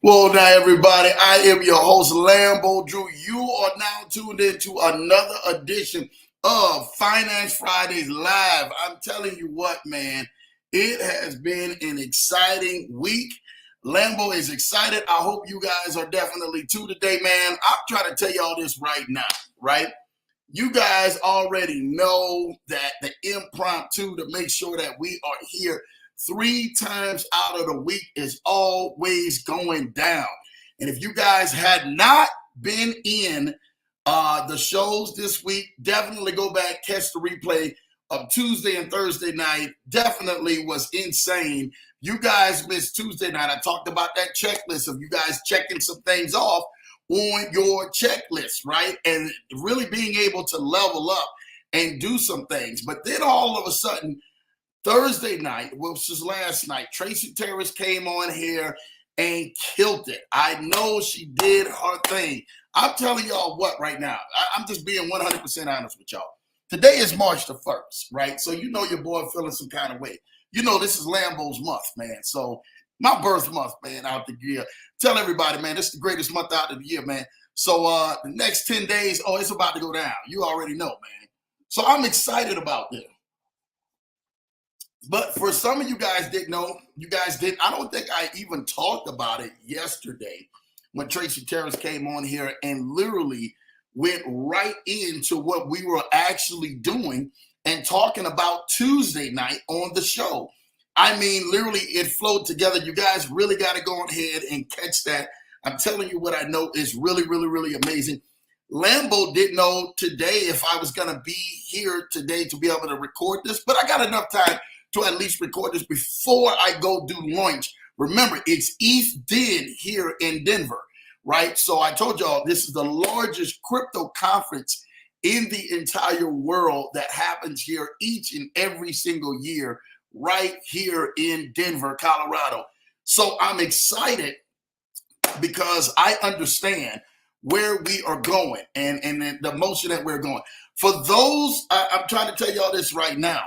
Well, now, everybody, I am your host, Lambo Drew. You are now tuned into another edition of Finance Fridays Live. I'm telling you what, man, it has been an exciting week. Lambo is excited. I hope you guys are definitely too today, man. I'm trying to tell y'all this right now, right? You guys already know that the impromptu to make sure that we are here 3 times out of the week is always going down. And if you guys had not been in the shows this week, definitely go back, catch the replay of Tuesday and Thursday night. Definitely was insane. You guys missed Tuesday night. I talked about that checklist of you guys checking some things off on your checklist, right? And really being able to level up and do some things. But then all of a sudden, Thursday night, which was last night, Tracy Terrace came on here and killed it. I know she did her thing. I'm telling y'all what right now, I'm just being 100% honest with y'all. Today is March the 1st, right? So you know your boy feeling some kind of way. You know this is Lambo's month, man. So my birth month, man, out the year. Tell everybody, man, this is the greatest month out of the year, man. So the next 10 days, it's about to go down. You already know, man. So I'm excited about this. But for some of you guys didn't know, I don't think I even talked about it yesterday when Tracy Terrace came on here and literally went right into what we were actually doing and talking about Tuesday night on the show. I mean, literally, it flowed together. You guys really got to go ahead and catch that. I'm telling you what I know is really, really, really amazing. Lambo didn't know today if I was going to be here today to be able to record this, but I got enough time to at least record this before I go do lunch. Remember, it's East Den here in Denver, right? So I told y'all this is the largest crypto conference in the entire world that happens here each and every single year right here in Denver, Colorado. So I'm excited because I understand where we are going and the motion that we're going. For those, I'm trying to tell y'all this right now.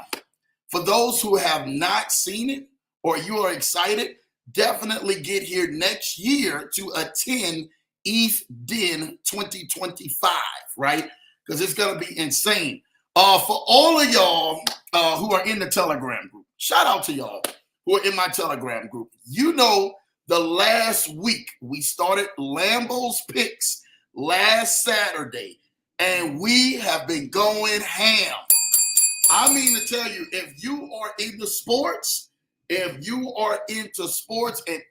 For those who have not seen it or you are excited, definitely get here next year to attend East Den 2025, right? Because it's going to be insane. For all of y'all who are in the Telegram group, shout out to y'all who are in my Telegram group. You know, the last week we started Lambo's Picks last Saturday, and we have been going ham. I mean to tell you, if you are into sports, and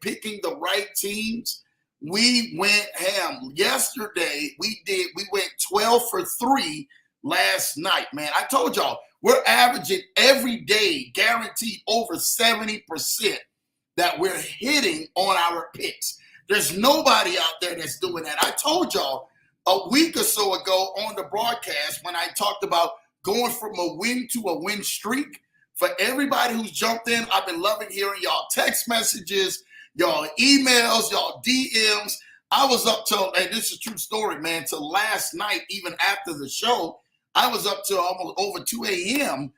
picking the right teams, we went ham. Yesterday, we went 12 for 3 last night, man. I told y'all, we're averaging every day, guaranteed over 70% that we're hitting on our picks. There's nobody out there that's doing that. I told y'all a week or so ago on the broadcast when I talked about going from a win to a win streak. For everybody who's jumped in, I've been loving hearing y'all text messages, y'all emails, y'all DMs. I was up till, and this is a true story, man, till last night, even after the show, I was up till almost over 2 a.m.,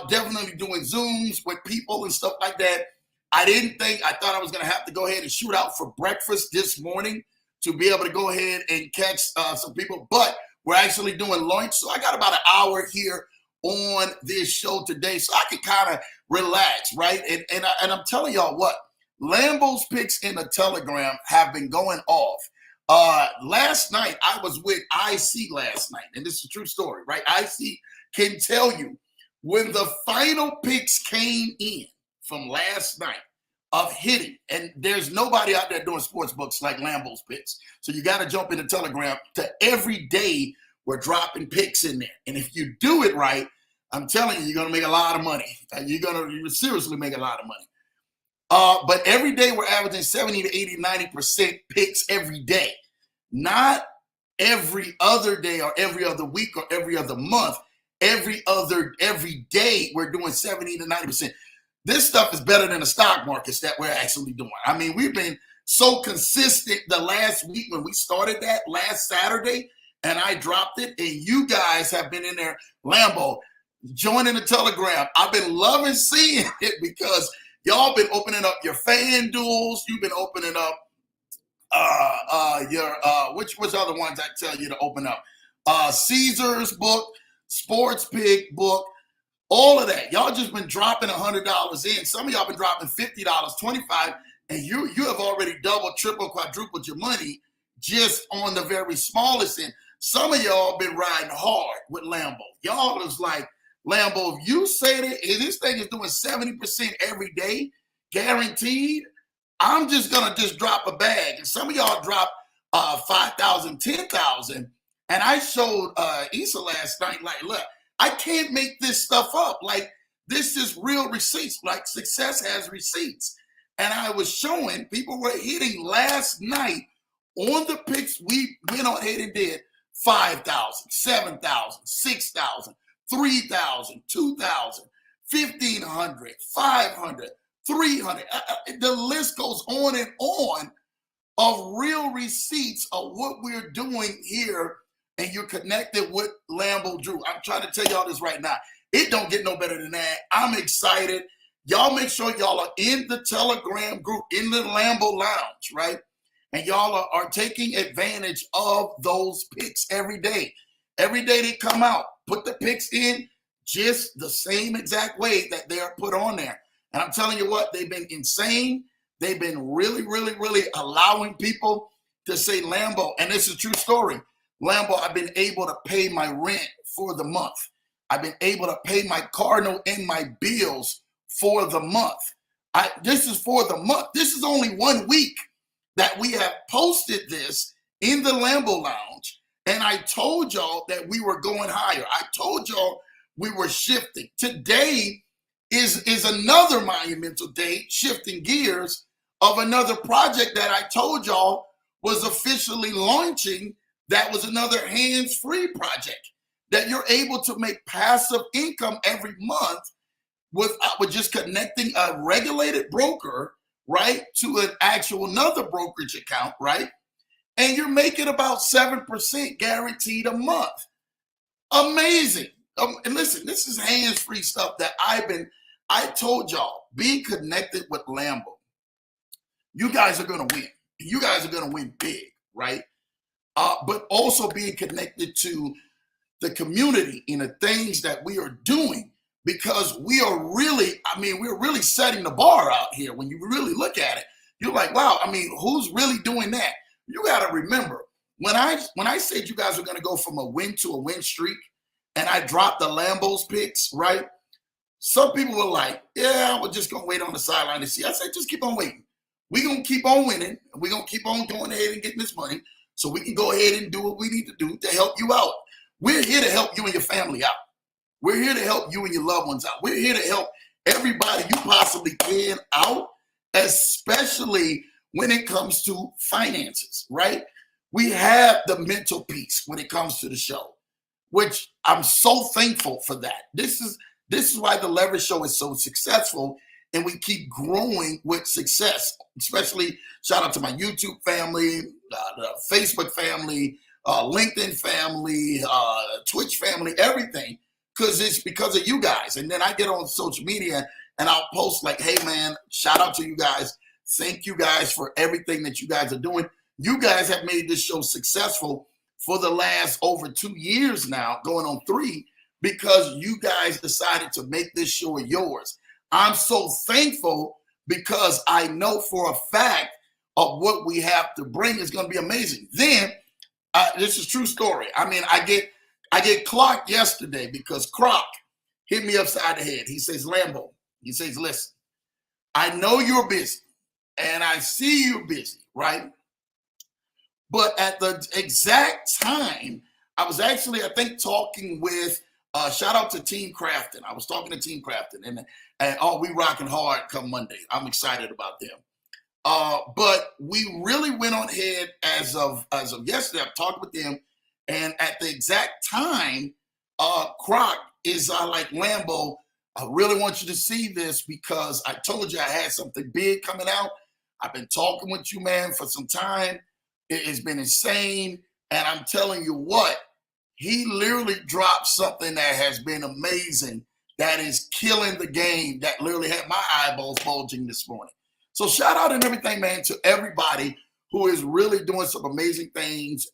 definitely doing Zooms with people and stuff like that. I thought I was going to have to go ahead and shoot out for breakfast this morning to be able to go ahead and catch some people, but we're actually doing lunch. So I got about an hour here on this show today so I can kind of relax, right? And I'm telling y'all what, Lambo's Picks in the Telegram have been going off. Last night, I was with IC last night, and this is a true story, right? IC can tell you when the final picks came in from last night of hitting, and there's nobody out there doing sports books like Lambo's Picks. So you got to jump in the Telegram to every day we're dropping picks in there. And if you do it right, I'm telling you, you're going to make a lot of money. You're going to seriously make a lot of money. But every day we're averaging 70 to 80, 90% picks every day. Not every other day or every other week or every other month. Every day we're doing 70 to 90%. This stuff is better than the stock markets that we're actually doing. I mean, we've been so consistent the last week when we started that last Saturday, and I dropped it, and you guys have been in there, Lambo, joining the Telegram. I've been loving seeing it because y'all been opening up your FanDuels. You've been opening up which other ones I tell you to open up? Caesar's book, Sports Pig book, all of that. Y'all just been dropping $100 in. Some of y'all been dropping $50, $25, and you have already doubled, triple, quadrupled your money just on the very smallest end. Some of y'all been riding hard with Lambo. Y'all is like, Lambo, if you say that this thing is doing 70% every day, guaranteed, I'm just gonna just drop a bag. And some of y'all drop 5,000, 10,000. And I showed Issa last night, like, look, I can't make this stuff up. Like, this is real receipts. Like, success has receipts. And I was showing people were hitting last night on the picks we went on ahead and did 5,000, 7,000, 6,000, 3,000, 2,000, 1,500, 500, 300. The list goes on and on of real receipts of what we're doing here. And you're connected with Lambo Drew. I'm trying to tell y'all this right now. It don't get no better than that. I'm excited. Y'all make sure y'all are in the Telegram group, in the Lambo Lounge, right? And y'all are taking advantage of those picks every day. Every day they come out, put the picks in just the same exact way that they are put on there. And I'm telling you what, they've been insane. They've been really, really, really allowing people to say Lambo. And it's a true story. Lambo, I've been able to pay my rent for the month. I've been able to pay my car note and my bills for the month. This is for the month. This is only 1 week that we have posted this in the Lambo Lounge. And I told y'all that we were going higher. I told y'all we were shifting. Today is another monumental day, shifting gears of another project that I told y'all was officially launching. That was another hands-free project that you're able to make passive income every month with just connecting a regulated broker, right, to an actual another brokerage account, right? And you're making about 7% guaranteed a month. Amazing. And listen, this is hands-free stuff that I told y'all, being connected with Lambo, you guys are going to win. You guys are going to win big, right? But also being connected to the community in the things that we are doing, because we are really, we're really setting the bar out here. When you really look at it, you're like, wow, who's really doing that? You got to remember, when I said you guys are going to go from a win to a win streak, and I dropped the Lambo's picks, right? Some people were like, yeah, we're just going to wait on the sideline to see. I said, just keep on waiting. We're going to keep on winning, and we're going to keep on going ahead and getting this money so we can go ahead and do what we need to do to help you out. We're here to help you and your family out. We're here to help you and your loved ones out. We're here to help everybody you possibly can out, especially when it comes to finances, right? We have the mental piece when it comes to the show, which I'm so thankful for that. This is why the Leverage Show is so successful, and we keep growing with success. Especially shout out to my YouTube family, the Facebook family, LinkedIn family, Twitch family, everything, because it's because of you guys. And then I get on social media and I'll post like, hey man, shout out to you guys. Thank you guys for everything that you guys are doing. You guys have made this show successful for the last over 2 years now, going on 3, because you guys decided to make this show yours. I'm so thankful because I know for a fact of what we have to bring is going to be amazing. Then, this is a true story. I get clocked yesterday because Croc hit me upside the head. He says, Lambo, he says, listen, I know you're busy and I see you're busy, right? But at the exact time, I was actually, I think, talking with, shout out to Team Crafton. I was talking to Team Crafton, and we rocking hard come Monday. I'm excited about them. But we really went on ahead as of yesterday. I've talked with them, and at the exact time, Croc is like, Lambo, I really want you to see this because I told you I had something big coming out. I've been talking with you, man, for some time. It has been insane. And I'm telling you what, he literally dropped something that has been amazing, that is killing the game, that literally had my eyeballs bulging this morning. So shout out and everything, man, to everybody who is really doing some amazing things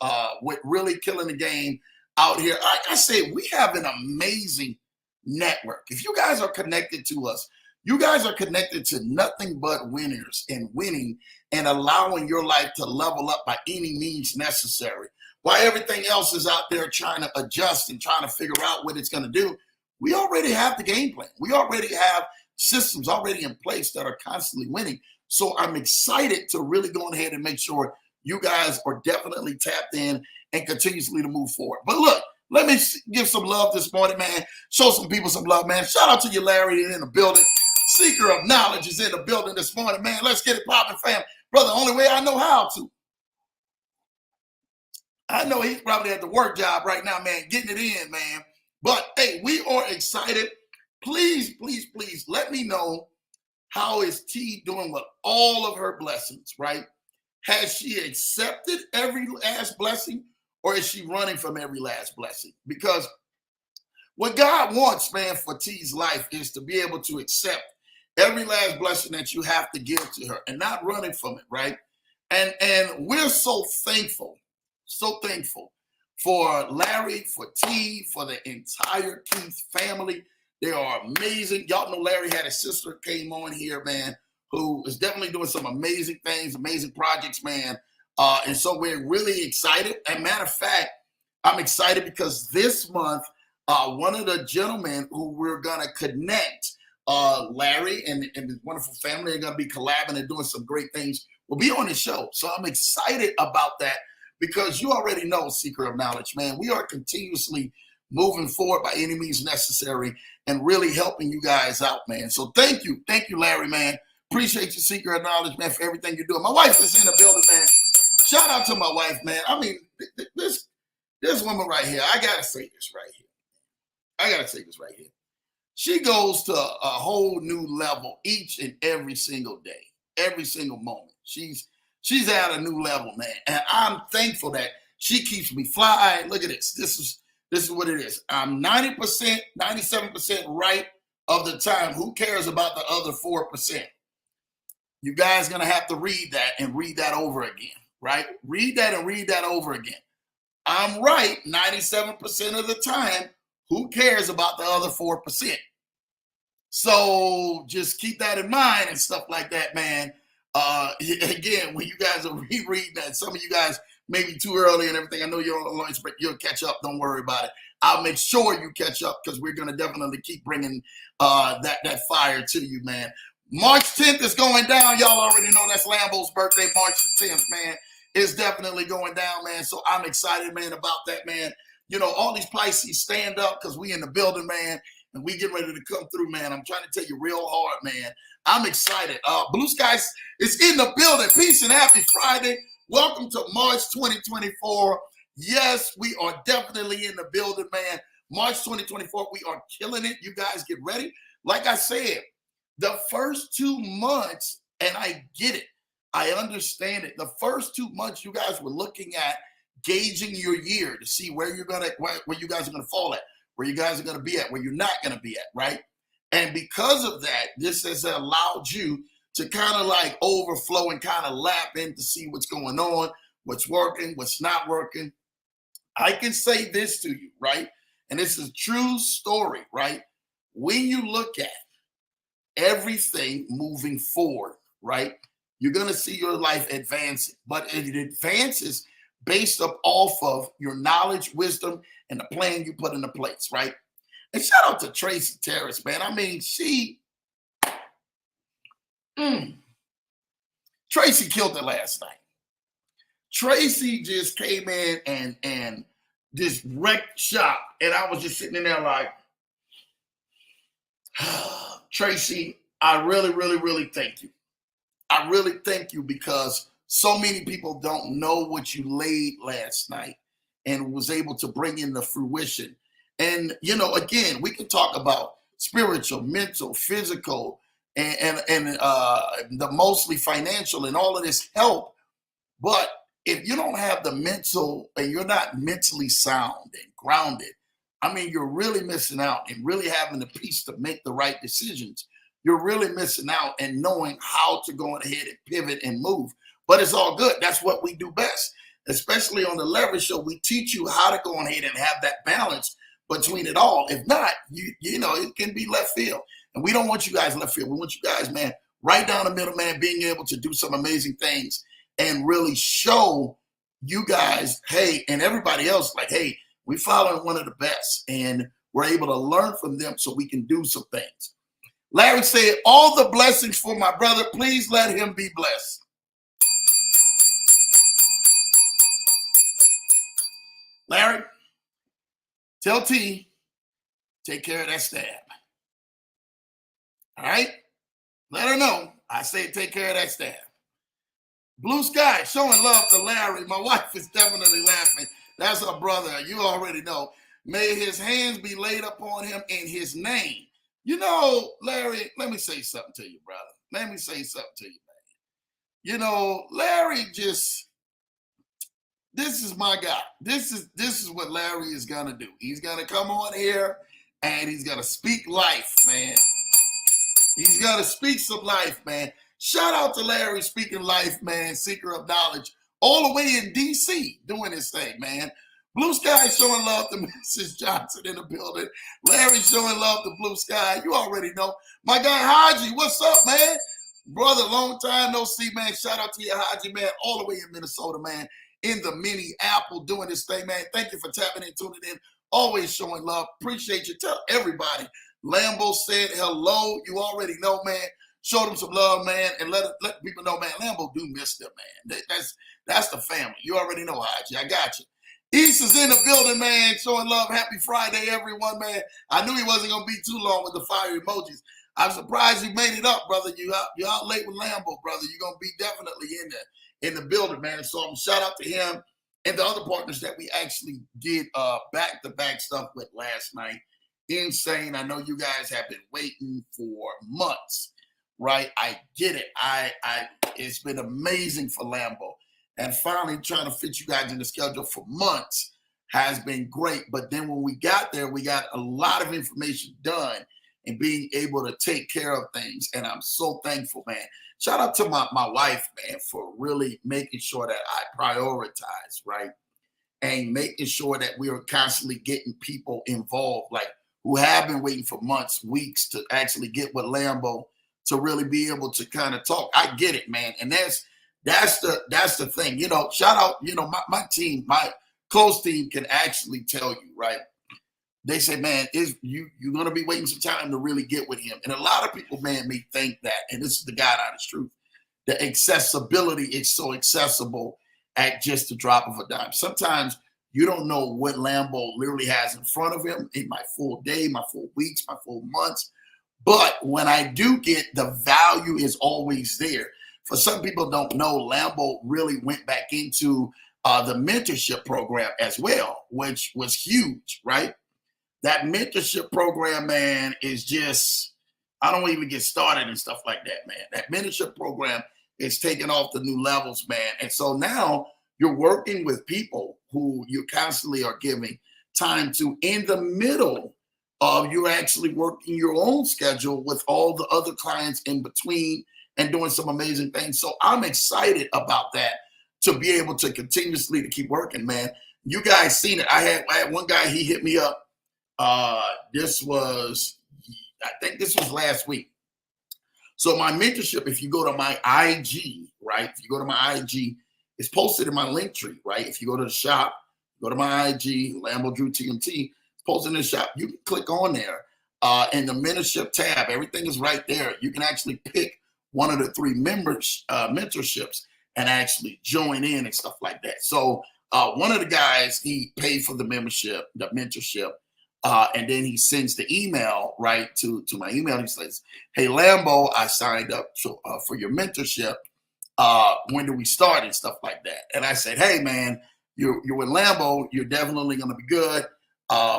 with really killing the game out here. Like I said, we have an amazing network. If you guys are connected to us, you guys are connected to nothing but winners and winning and allowing your life to level up by any means necessary. While everything else is out there trying to adjust and trying to figure out what it's going to do, we already have the game plan. We already have systems already in place that are constantly winning. So I'm excited to really go ahead and make sure you guys are definitely tapped in and continuously to move forward. But look, let me give some love this morning, man. Show some people some love, man. Shout out to you, Larry, in the building. Seeker of knowledge is in the building this morning, man. Let's get it popping, fam. Brother, only way I know how to. I know he's probably at the work job right now, man, getting it in, man. But, hey, we are excited. Please, please, please let me know how is T doing with all of her blessings, right? Has she accepted every last blessing, or is she running from every last blessing? Because what God wants, man, for T's life is to be able to accept every last blessing that you have to give to her and not running from it, right? And we're so thankful for Larry, for T, for the entire Keith family. They are amazing. Y'all know Larry had a sister came on here, man, who is definitely doing some amazing things, amazing projects, man. And so we're really excited. And matter of fact, I'm excited because this month, one of the gentlemen who we're going to connect, Larry and his wonderful family, are going to be collabing and doing some great things, will be on the show. So I'm excited about that because you already know, Seeker of Knowledge, man, we are continuously moving forward by any means necessary and really helping you guys out, man. So thank you, Larry, man. Appreciate you, Seeker of Knowledge, man, for everything you're doing. My wife is in the building, man. Shout out to my wife, man. I mean, this woman right here, I got to say this right here. She goes to a whole new level each and every single day, every single moment. She's at a new level, man. And I'm thankful that she keeps me fly. Look at this. This is what it is. I'm 90%, 97% right of the time. Who cares about the other 4%? You guys are going to have to read that and read that over again, right? Read that and read that over again. I'm right 97% of the time. Who cares about the other 4%? So just keep that in mind and stuff like that, man. Again, when you guys are rereading that, some of you guys may be too early and everything. I know you'll catch up. Don't worry about it. I'll make sure you catch up because we're going to definitely keep bringing that fire to you, man. March 10th is going down. Y'all already know that's Lambo's birthday, March 10th, man. It's definitely going down, man. So I'm excited, man, about that, man. You know, all these Pisces stand up because we in the building, man, and we get ready to come through, man. I'm trying to tell you real hard, man. I'm excited. Blue Skies is in the building. Peace and happy Friday. Welcome to March 2024. Yes, we are definitely in the building, man. March 2024, we are killing it. You guys get ready. Like I said, the first 2 months, and I get it. I understand it. The first 2 months, you guys were looking at gauging your year to see where you guys are gonna fall at, where you guys are gonna be at, where you're not gonna be at, right? And because of that, this has allowed you to kind of like overflow and kind of lap in to see what's going on, what's working, what's not working. I can say this to you, right? And this is a true story, right? When you look at everything moving forward, right? You're going to see your life advancing, but it advances based up off of your knowledge, wisdom, and the plan you put into place, right? And shout out to Tracy Terrace, man. I mean, Tracy killed it last night. Tracy just came in and just wrecked shop. And I was just sitting in there like, Tracy, I really, really, really thank you. I really thank you because so many people don't know what you laid last night and was able to bring in the fruition. And, you know, again, we can talk about spiritual, mental, physical, and the mostly financial and all of this help. But if you don't have the mental and you're not mentally sound and grounded, I mean, you're really missing out and really having the peace to make the right decisions. You're really missing out and knowing how to go ahead and pivot and move. but it's all good. That's what we do best, especially on the Leverage Show. We teach you how to go ahead and have that balance between it all. If not, you know, it can be left field. And we don't want you guys left field. We want you guys, man, right down the middle, man, being able to do some amazing things and really show you guys, hey, and everybody else, like, hey, we following one of the best and we're able to learn from them so we can do some things. Larry said, all the blessings for my brother. Please let him be blessed. Larry, tell T, take care of that stab. All right? Let her know. I say take care of that stab. Blue Sky, showing love to Larry. My wife is definitely laughing. That's her brother. You already know. May his hands be laid upon him in his name. You know, Larry, let me say something to you, brother. Let me say something to you, man. You know, Larry just, this is my guy. This is what Larry is gonna do. He's gonna come on here and he's gonna speak life, man. He's gonna speak some life, man. Shout out to Larry, speaking life, man, seeker of knowledge, all the way in DC doing his thing, man. Blue Sky showing love to Mrs. Johnson in the building. Larry showing love to Blue Sky. You already know. My guy Haji, what's up, man? Brother, long time no see, man. Shout out to you, Haji, man, all the way in Minnesota, man. In the mini Apple doing this thing, man. Thank you for tapping in, tuning in. Always showing love. Appreciate you. Tell everybody. Lambo said hello. You already know, man. Show them some love, man, and let people know, man. Lambo do miss them, man. That's the family. You already know, Haji. I got you. East is in the building, man. Showing love. Happy Friday, everyone, man. I knew he wasn't gonna be too long with the fire emojis. I'm surprised you made it up, brother. You out late with Lambo, brother. You're gonna be definitely in the building, man. So shout out to him and the other partners that we actually did back-to-back stuff with last night. Insane. I know you guys have been waiting for months, right? I get it. It's been amazing for Lambo. And finally trying to fit you guys in the schedule for months has been great. But then when we got there, we got a lot of information done and being able to take care of things. And I'm so thankful, man. Shout out to my wife, man, for really making sure that I prioritize, right? And making sure that we are constantly getting people involved, like who have been waiting for months, weeks to actually get with Lambo to really be able to kind of talk. I get it, man. And that's the thing. You know, shout out, you know, my team, my close team can actually tell you, right? They say, man, you're going to be waiting some time to really get with him. And a lot of people, man, may think that, and this is the God honest truth, the accessibility is so accessible at just the drop of a dime. Sometimes you don't know what Lambo literally has in front of him in my full day, my full weeks, my full months. But when I do get, the value is always there. For some people don't know, Lambo really went back into the mentorship program as well, which was huge, right? That mentorship program, man, is just, I don't even get started and stuff like that, man. That mentorship program is taking off the new levels, man. And so now you're working with people who you constantly are giving time to in the middle of you actually working your own schedule with all the other clients in between and doing some amazing things. So I'm excited about that, to be able to continuously to keep working, man. You guys seen it. I had one guy, he hit me up. I think this was last week. So my mentorship, if you go to my IG, right? If you go to my IG, it's posted in my link tree, right? If you go to the shop, go to my IG, Lambo Drew TMT, it's posted in the shop. You can click on there. In the mentorship tab, everything is right there. You can actually pick one of the 3 mentorships and actually join in and stuff like that. So one of the guys, he paid for the membership, the mentorship, and then he sends the email right to my email. He says, "Hey Lambo, I signed up for your mentorship. When do we start?" and stuff like that. And I said, "Hey man, you're with Lambo. You're definitely going to be good.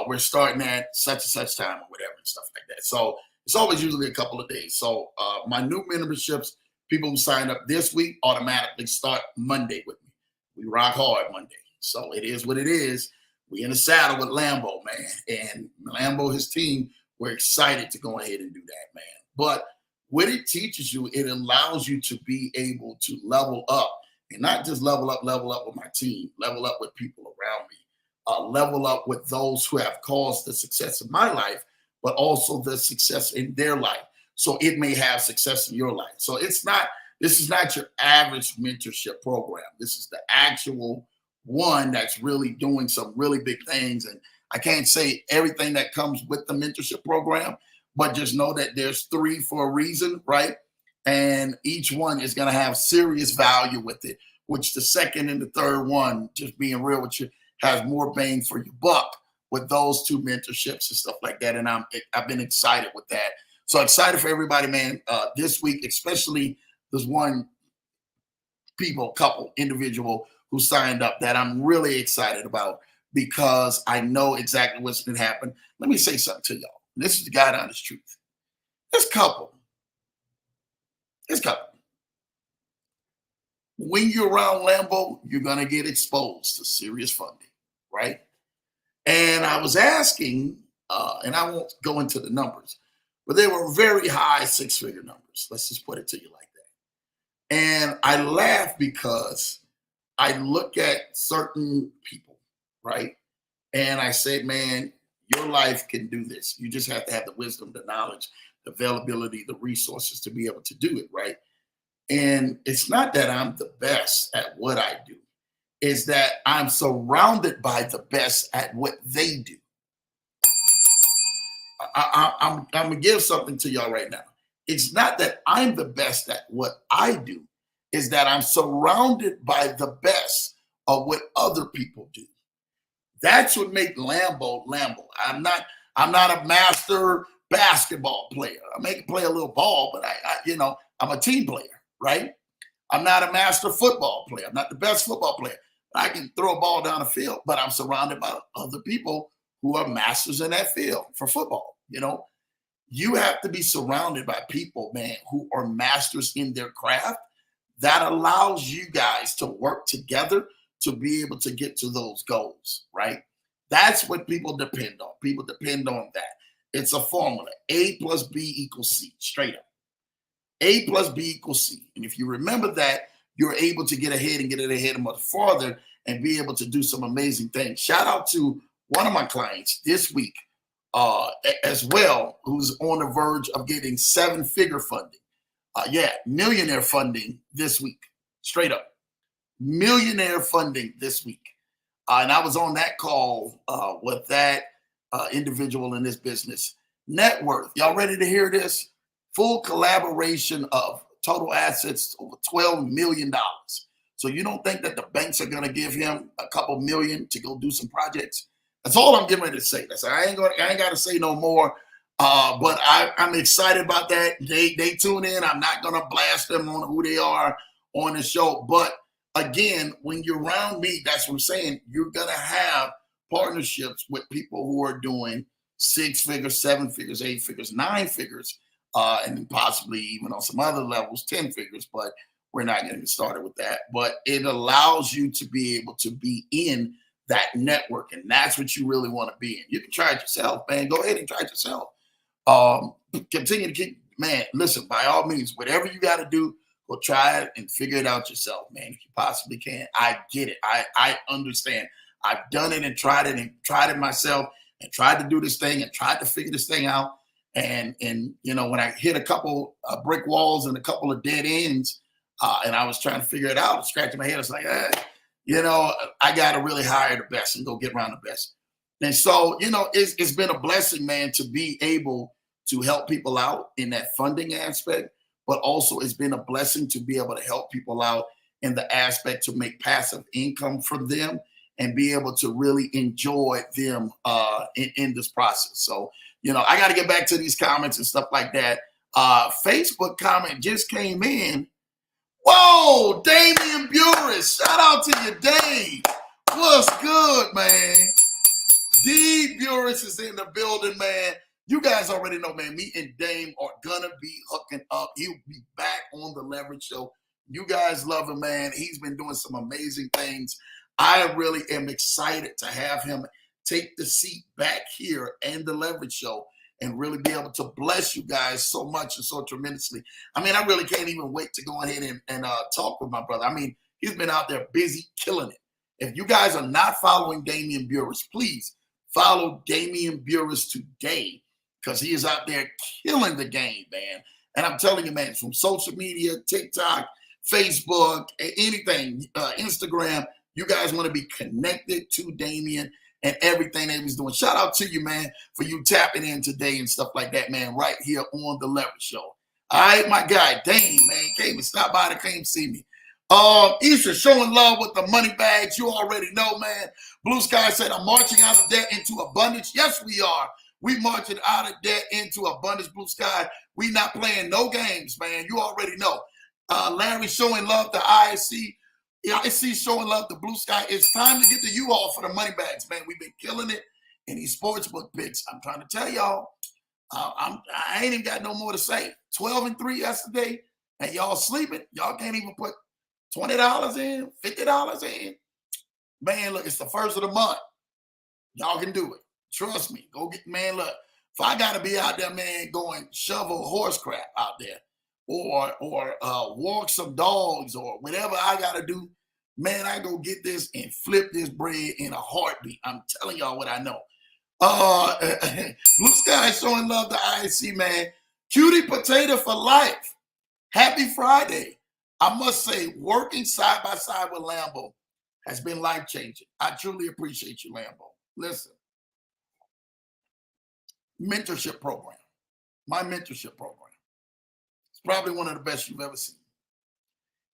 We're starting at such and such time or whatever and stuff like that." So it's always usually a couple of days. So my new memberships, people who signed up this week automatically start Monday with me. We rock hard Monday. So it is what it is. We in the saddle with Lambo, man. And Lambo, his team, we're excited to go ahead and do that, man. But what it teaches you, it allows you to be able to level up and not just level up with my team, level up with people around me, level up with those who have caused the success of my life, but also the success in their life. So it may have success in your life. So this is not your average mentorship program. This is the actual one that's really doing some really big things. And I can't say everything that comes with the mentorship program, but just know that there's 3 for a reason, right? And each one is going to have serious value with it, which the second and the third one, just being real with you, has more bang for your buck with those 2 mentorships and stuff like that. And I've been excited with that. So excited for everybody, man. This week, especially there's one individual who signed up that I'm really excited about because I know exactly what's going to happen. Let me say something to y'all. This is the God honest truth. This couple, when you're around Lambo, you're going to get exposed to serious funding, right? And I was asking, and I won't go into the numbers, but they were very high 6-figure numbers. Let's just put it to you like that. And I laugh because I look at certain people, right? And I say, man, your life can do this. You just have to have the wisdom, the knowledge, the availability, the resources to be able to do it, right? And it's not that I'm the best at what I do. It's that I'm surrounded by the best at what they do. I'm going to give something to y'all right now. It's not that I'm the best at what I do. It's that I'm surrounded by the best of what other people do. That's what makes Lambo Lambo. I'm not a master basketball player. I may play a little ball, but I'm a team player, right? I'm not a master football player. I'm not the best football player. I can throw a ball down the field, but I'm surrounded by other people who are masters in that field for football. You have to be surrounded by people, man, who are masters in their craft. That allows you guys to work together to be able to get to those goals, right? That's what people depend on. People depend on that. It's a formula. A plus B equals C, straight up. A plus B equals C. And if you remember that, you're able to get ahead and get it ahead much farther and be able to do some amazing things. Shout out to one of my clients this week as well, who's on the verge of getting 7-figure funding. Millionaire funding this week, straight up. Millionaire funding this week. And I was on that call with that individual in this business. Net worth. Y'all ready to hear this? Full collaboration of total assets over $12 million. So you don't think that the banks are going to give him a couple million to go do some projects? That's all I'm getting ready to say. I ain't got to say no more. But I'm excited about that. They tune in. I'm not going to blast them on who they are on the show. But again, when you're around me, that's what I'm saying. You're going to have partnerships with people who are doing 6 figures, 7 figures, 8 figures, 9 figures, and possibly even on some other levels, 10 figures. But we're not going to get started with that. But it allows you to be able to be in that network. And that's what you really want to be in. You can try it yourself, man. Go ahead and try it yourself. Continue to keep, man, listen, by all means, whatever you got to do, go try it and figure it out yourself, man, if you possibly can. I get it. I understand. I've done it and tried it myself and tried to do this thing and tried to figure this thing out. And when I hit a couple of brick walls and a couple of dead ends, and I was trying to figure it out, scratching my head, I was like, I got to really hire the best and go get around the best. And so, it's been a blessing, man, to be able to help people out in that funding aspect, but also it's been a blessing to be able to help people out in the aspect to make passive income from them and be able to really enjoy them in this process. So, I got to get back to these comments and stuff like that. Facebook comment just came in. Whoa, Damian Burris. Shout out to you, Dave. What's good, man? D. Burris is in the building, man. You guys already know, man, me and Dame are going to be hooking up. He'll be back on the Leverage Show. You guys love him, man. He's been doing some amazing things. I really am excited to have him take the seat back here and the Leverage Show and really be able to bless you guys so much and so tremendously. I mean, I really can't even wait to go ahead and talk with my brother. I mean, He's been out there busy killing it. If you guys are not following Damian Burris, please follow Damian Burris today, because he is out there killing the game, man. And I'm telling you, man, from social media, TikTok, Facebook, anything, Instagram, you guys want to be connected to Damian and everything that he's doing. Shout out to you, man, for you tapping in today and stuff like that, man, right here on The Leverage Show. All right, my guy, Dame, man, came and stopped by to come see me. Issa showing love with the money bags. You already know, man. Blue Sky said, I'm marching out of debt into abundance. Yes, we are. We marching out of debt into abundance, Blue Sky. We not playing no games, man. You already know. Larry showing love to ISC. ISC showing love to Blue Sky. It's time to get the U-Haul for the money bags, man. We've been killing it in these sportsbook picks. I'm trying to tell y'all, I ain't even got no more to say. 12-3 yesterday, and y'all sleeping. Y'all can't even put $20 in, $50 in. Man, look, it's the first of the month. Y'all can do it. Trust me. Go get, man, look. If I got to be out there, man, going shovel horse crap out there, or walk some dogs, or whatever I got to do, man, I go get this and flip this bread in a heartbeat. I'm telling y'all what I know. Blue Sky showing love to ISC, man. Cutie Potato for life. Happy Friday. I must say, working side by side with Lambo has been life-changing. I truly appreciate you, Lambo. Listen, mentorship program, my mentorship program, it's probably one of the best you've ever seen.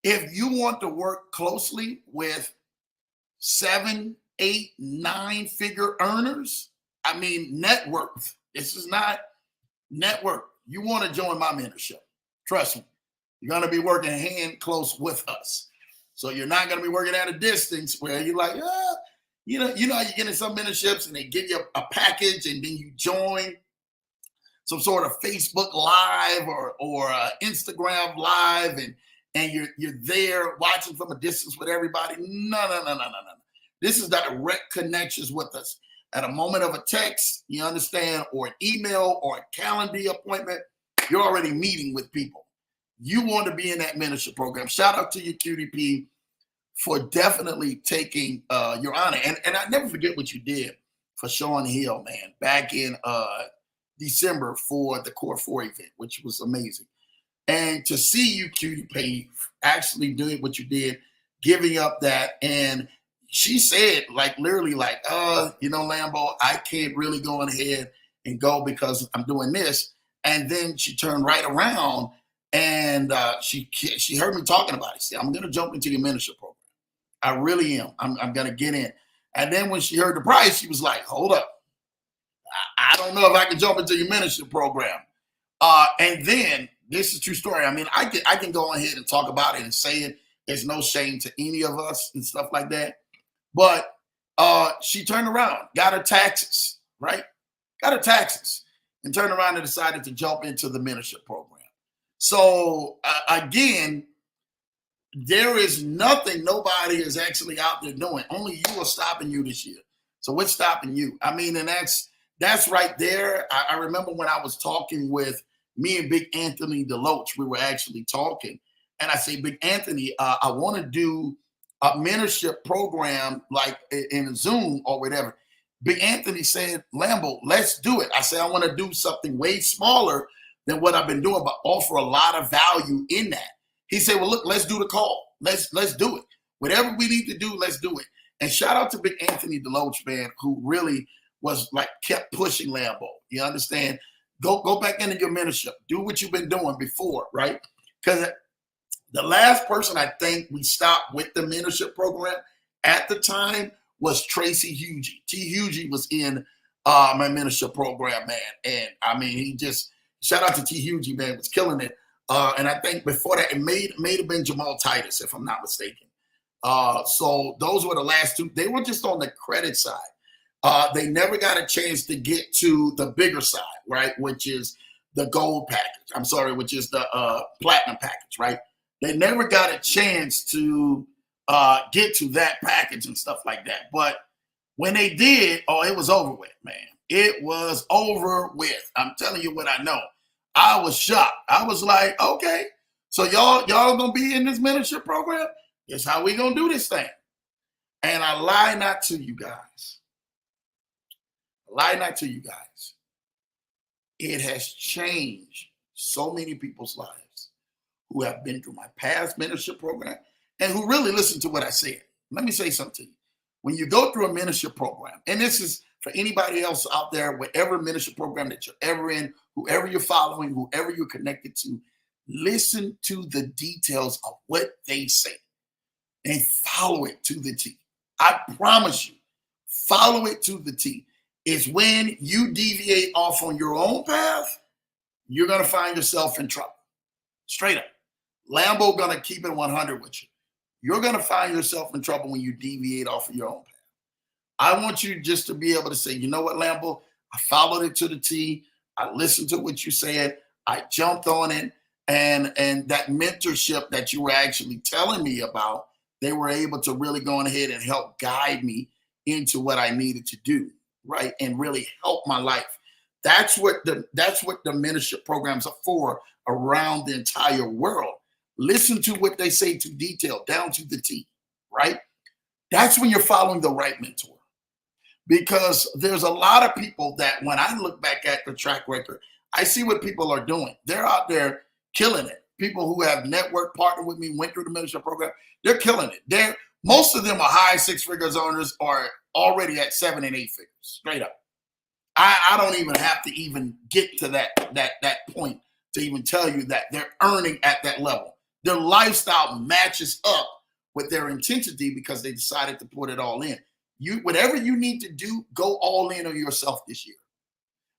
If you want to work closely with 7, 8, 9-figure earners, I mean, net worth. This is not net worth. You want to join my mentorship. Trust me. You're going to be working hand close with us. So you're not going to be working at a distance where you're like, you know, you get in some mentorships and they give you a package and then you join some sort of Facebook Live or Instagram Live and you're there watching from a distance with everybody. No. This is direct connections with us. At a moment of a text, you understand, or an email or a calendar appointment, you're already meeting with people. You want to be in that mentorship program. Shout out to you, QDP, for definitely taking your honor. And I never forget what you did for Sean Hill, man, back in December for the Core 4 event, which was amazing. And to see you, QDP, actually doing what you did, giving up that. And she said, like, literally, like, Lambo, I can't really go ahead and go because I'm doing this. And then she turned right around and she heard me talking about it. She said, I'm going to jump into your mentorship program. I really am. I'm going to get in. And then when she heard the price, she was like, hold up. I don't know if I can jump into your mentorship program. And then, this is a true story. I mean, I can go ahead and talk about it and say it. There's no shame to any of us and stuff like that. But she turned around, got her taxes, right? Got her taxes, and turned around and decided to jump into the mentorship program. So, again, there is nothing nobody is actually out there doing. Only you are stopping you this year. So what's stopping you? I mean, and that's right there. I remember when I was talking with me and Big Anthony Deloach, we were actually talking. And I say, Big Anthony, I want to do a mentorship program like in Zoom or whatever. Big Anthony said, Lambo, let's do it. I said, I want to do something way smaller than what I've been doing, but offer a lot of value in that. He said, well, look, let's do the call. Let's do it. Whatever we need to do, let's do it. And shout out to Big Anthony Deloach, man, who really was like, kept pushing Lambo. You understand? Go back into your mentorship. Do what you've been doing before, right? Because the last person I think we stopped with the mentorship program at the time was Tracy Hugie. T. Hugie was in my mentorship program, man. And I mean, he just, shout out to T. Hugie, man, was killing it. And I think before that, it may have been Jamal Titus, if I'm not mistaken. So those were the last two. They were just on the credit side. They never got a chance to get to the bigger side, right? Which is the gold package. I'm sorry, which is the platinum package, right? They never got a chance to get to that package and stuff like that. But when they did, it was over with, man. It was over with. I'm telling you what I know. I was shocked. I was like, okay, so y'all gonna be in this mentorship program? Here's how we gonna do this thing. And I lie not to you guys. I lie not to you guys. It has changed so many people's lives who have been through my past mentorship program and who really listen to what I said. Let me say something to you. When you go through a mentorship program, and this is for anybody else out there, whatever mentorship program that you're ever in, whoever you're following, whoever you're connected to, listen to the details of what they say and follow it to the T. I promise you, follow it to the T. It's when you deviate off on your own path, you're going to find yourself in trouble. Straight up. Lambo going to keep it 100 with you. You're going to find yourself in trouble when you deviate off of your own path. I want you just to be able to say, you know what, Lambo, I followed it to the T. I listened to what you said. I jumped on it. And that mentorship that you were actually telling me about, they were able to really go on ahead and help guide me into what I needed to do, right? And really help my life. That's what the mentorship programs are for around the entire world. Listen to what they say to detail, down to the T, right? That's when you're following the right mentor. Because there's a lot of people that when I look back at the track record, I see what people are doing. They're out there killing it. People who have network partnered with me, went through the mentorship program, they're killing it. Most of them are high six figures owners, are already at 7 and 8 figures, straight up. I don't even have to even get to that point to even tell you that they're earning at that level. Their lifestyle matches up with their intensity because they decided to put it all in. Whatever you need to do, go all in on yourself this year.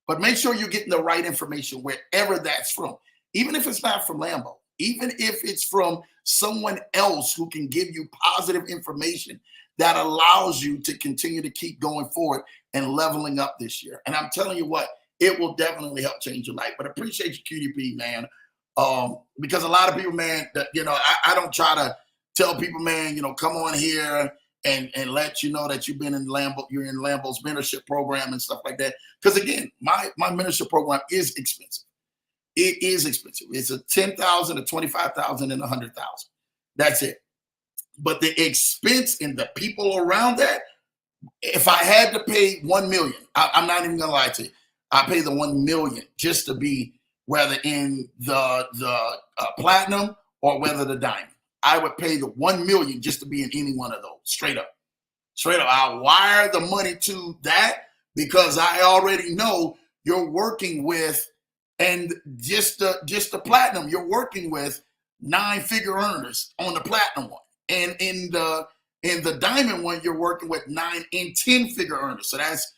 But make sure you're getting the right information wherever that's from. Even if it's not from Lambo, even if it's from someone else who can give you positive information that allows you to continue to keep going forward and leveling up this year. And I'm telling you what, it will definitely help change your life. But I appreciate you, QDP, man. Because a lot of people, man, I don't try to tell people, man, come on here and let you know that you've been in you're in Lambo's mentorship program and stuff like that. Because again, my mentorship program is expensive. It is expensive. It's a $10,000, a $25,000, and $100,000. That's it. But the expense and the people around that, if I had to pay $1 million, I'm not even gonna lie to you, I pay the $1 million just to be whether in the platinum or whether the diamond. I would pay the $1 million just to be in any one of those. Straight up. I wire the money to that because I already know you're working with. And just the platinum, you're working with 9-figure earners on the platinum one. And in the diamond one, you're working with 9 and 10-figure earners. So that's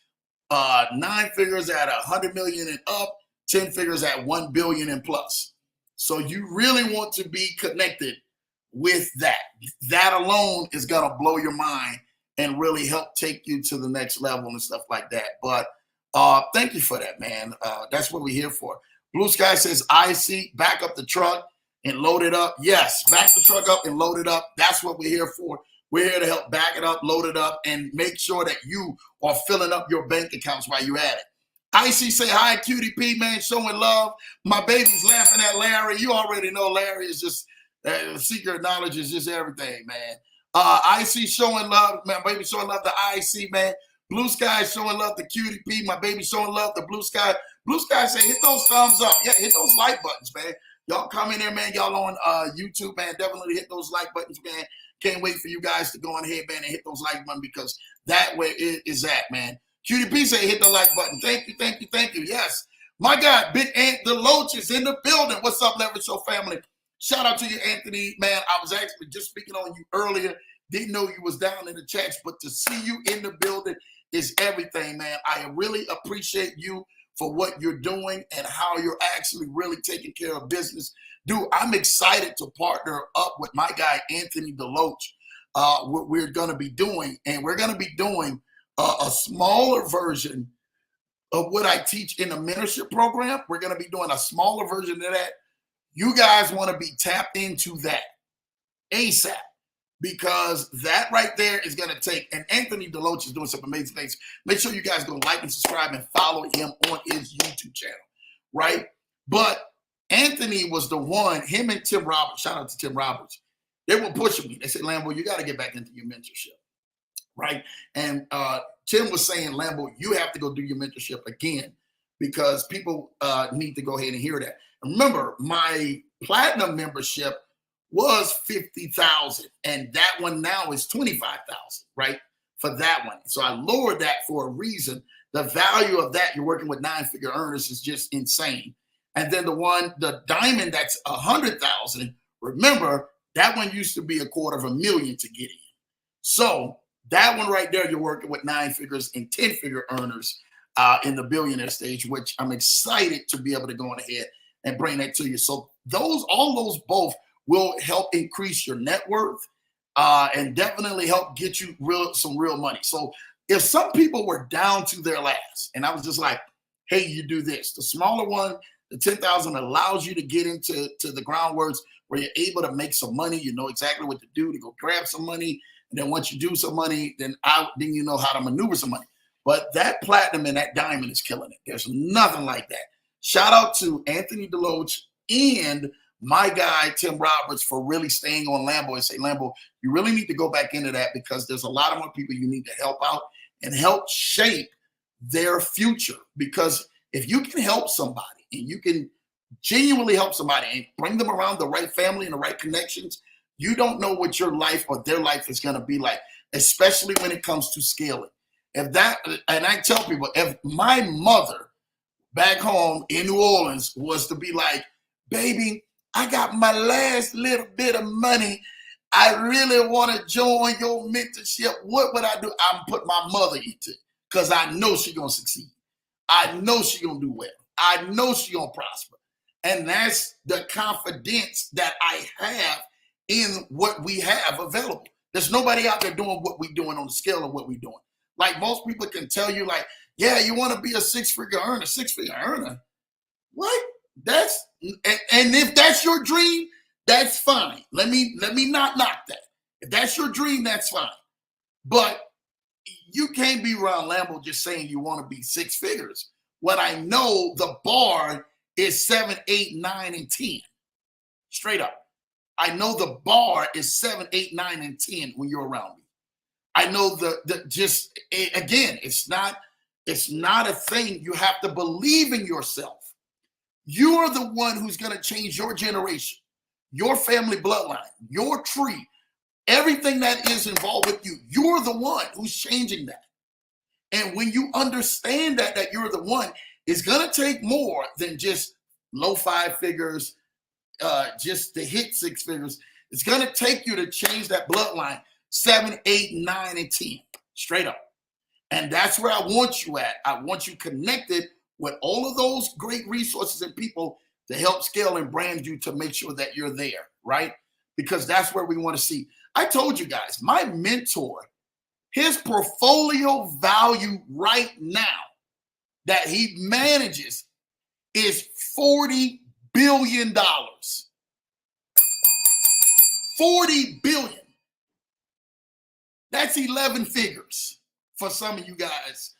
9 figures at 100 million and up, 10 figures at 1 billion and plus. So you really want to be connected with that. That alone is gonna blow your mind and really help take you to the next level and stuff like that. But thank you for that, man. That's what we're here for. Blue Sky says, I see, back up the truck and load it up. Yes, back the truck up and load it up. That's what we're here for. We're here to help back it up, load it up, and make sure that you are filling up your bank accounts while you're at it. I see, say hi, QDP, man, showing love. My baby's laughing at Larry. You already know Larry is just, secret knowledge is just everything, man. I see showing love, man, baby showing love to IC, man. Blue Sky showing love to QDP. My baby showing love to Blue Sky. Blue Sky say, hit those thumbs up. Yeah, hit those like buttons, man. Y'all come in there, man. Y'all on YouTube, man. Definitely hit those like buttons, man. Can't wait for you guys to go on ahead, man, and hit those like buttons because that way it is at, man. QDP say, hit the like button. Thank you, thank you, thank you. Yes. My God, Big Ant Deloach is in the building. What's up, Leverage Show family? Shout out to you, Anthony. Man, I was actually just speaking on you earlier. Didn't know you was down in the chats, but to see you in the building is everything, man. I really appreciate you for what you're doing and how you're actually really taking care of business. Dude, I'm excited to partner up with my guy, Anthony Deloach. What we're going to be doing, and we're going to be doing a smaller version of what I teach in the mentorship program. We're going to be doing a smaller version of that. You guys want to be tapped into that ASAP. Because that right there is going to take, and Anthony Deloach is doing some amazing things. Make sure you guys go like and subscribe and follow him on his YouTube channel, right? But Anthony was the one, him and Tim Roberts, shout out to Tim Roberts. They were pushing me. They said, Lambo, you got to get back into your mentorship, right? And Tim was saying, Lambo, you have to go do your mentorship again because people need to go ahead and hear that. And remember, my platinum membership was 50,000, and that one now is 25,000, right? For that one. So I lowered that for a reason. The value of that, you're working with 9-figure earners, is just insane. And then the diamond that's 100,000, remember, that one used to be $250,000 to get in. So that one right there, you're working with 9 figures and 10-figure earners in the billionaire stage, which I'm excited to be able to go on ahead and bring that to you. So all those both will help increase your net worth and definitely help get you some real money. So if some people were down to their last, and I was just like, hey, you do this. The smaller one, the 10,000, allows you to get into the groundworks where you're able to make some money. You know exactly what to do to go grab some money. And then once you do some money, then you know how to maneuver some money. But that platinum and that diamond is killing it. There's nothing like that. Shout out to Anthony Deloach and my guy, Tim Roberts, for really staying on Lambo and say, Lambo, you really need to go back into that because there's a lot of more people you need to help out and help shape their future. Because if you can help somebody and you can genuinely help somebody and bring them around the right family and the right connections, you don't know what your life or their life is going to be like, especially when it comes to scaling. And I tell people, if my mother back home in New Orleans was to be like, baby, I got my last little bit of money, I really want to join your mentorship, what would I do? I'm put my mother into it because I know she's going to succeed. I know she's going to do well. I know she's going to prosper. And that's the confidence that I have in what we have available. There's nobody out there doing what we're doing on the scale of what we're doing. Like most people can tell you, like, yeah, you want to be a 6-figure earner. What? And if that's your dream, that's fine. Let me not knock that. If that's your dream, that's fine. But you can't be around Lambo just saying you want to be 6 figures. What I know, the bar is 7, 8, 9, and 10. Straight up. I know the bar is 7, 8, 9, and 10 when you're around me. I know again, it's not a thing. You have to believe in yourself. You are the one who's going to change your generation, your family bloodline, your tree, everything that is involved with you. You're the one who's changing that. And when you understand that you're the one, it's going to take more than just low 5 figures, just to hit 6 figures. It's going to take you to change that bloodline 7, 8, 9, and 10, straight up. And that's where I want you at. I want you connected with all of those great resources and people to help scale and brand you to make sure that you're there, right? Because that's where we want to see. I told you guys, my mentor, his portfolio value right now that he manages is $40 billion. $40 billion. That's 11 figures for some of you guys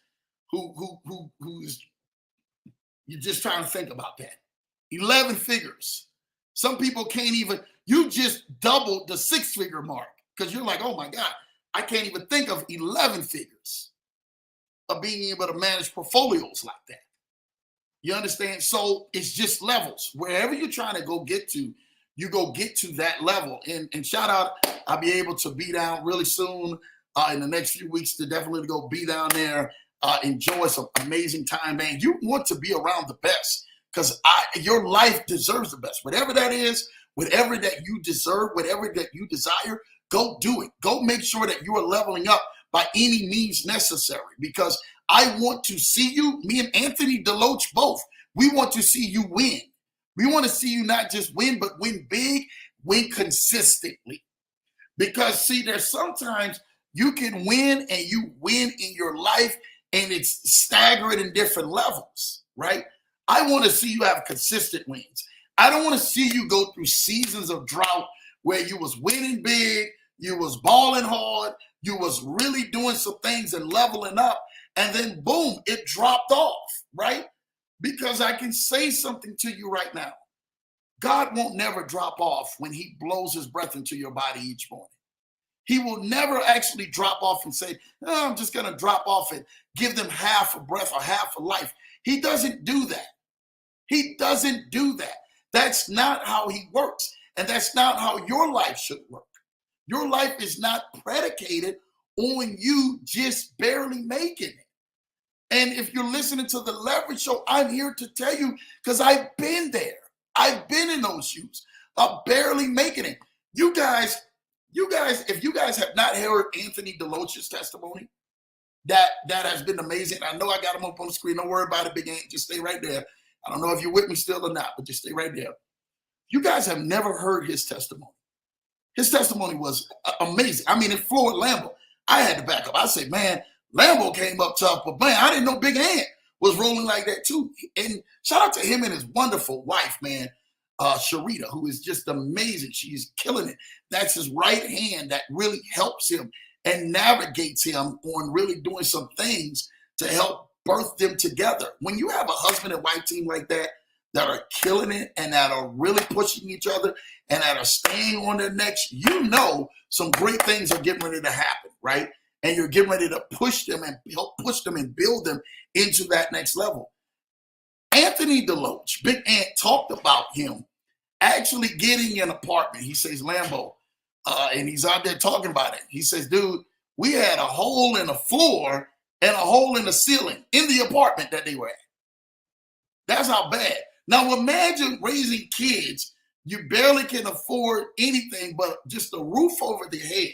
who's you're just trying to think about that. 11 figures. Some people can't even, you just doubled the 6-figure mark because you're like, oh my God, I can't even think of 11 figures of being able to manage portfolios like that. You understand? So it's just levels. Wherever you're trying to go get to, you go get to that level. And shout out, I'll be able to be down really soon in the next few weeks to definitely go be down there. Enjoy some amazing time, man. You want to be around the best because your life deserves the best. Whatever that is, whatever that you deserve, whatever that you desire, go do it. Go make sure that you are leveling up by any means necessary because I want to see you, me and Anthony Deloach both, we want to see you win. We want to see you not just win, but win big, win consistently. Because see, there's sometimes you can win and you win in your life and it's staggered in different levels, right? I want to see you have consistent wins. I don't want to see you go through seasons of drought where you was winning big, you was balling hard, you was really doing some things and leveling up, and then boom, it dropped off, right? Because I can say something to you right now. God won't never drop off when he blows his breath into your body each morning. He will never actually drop off and say, oh, I'm just going to drop off and give them half a breath or half a life. He doesn't do that. He doesn't do that. That's not how he works. And that's not how your life should work. Your life is not predicated on you just barely making it. And if you're listening to the Leverage Show, I'm here to tell you because I've been there. I've been in those shoes of barely making it. You guys, if you guys have not heard Anthony DeLoach's testimony, that has been amazing. I know I got him up on the screen. Don't worry about it, Big Ant. Just stay right there. I don't know if you're with me still or not, but just stay right there. You guys have never heard his testimony. His testimony was amazing. I mean, it floored Lambo. I had to back up. I said, man, Lambo came up tough, but man, I didn't know Big Ant was rolling like that too. And shout out to him and his wonderful wife, man, Sharita, who is just amazing. She's killing it. That's his right hand that really helps him and navigates him on really doing some things to help birth them together. When you have a husband and wife team like that are killing it and that are really pushing each other and that are staying on their necks, you know some great things are getting ready to happen, right? And you're getting ready to push them and help push them and build them into that next level. Anthony DeLoach, Big Ant, talked about him actually getting an apartment. He says, Lambo, and he's out there talking about it. He says, dude, we had a hole in the floor and a hole in the ceiling in the apartment that they were at. That's how bad. Now imagine raising kids. You barely can afford anything but just a roof over their head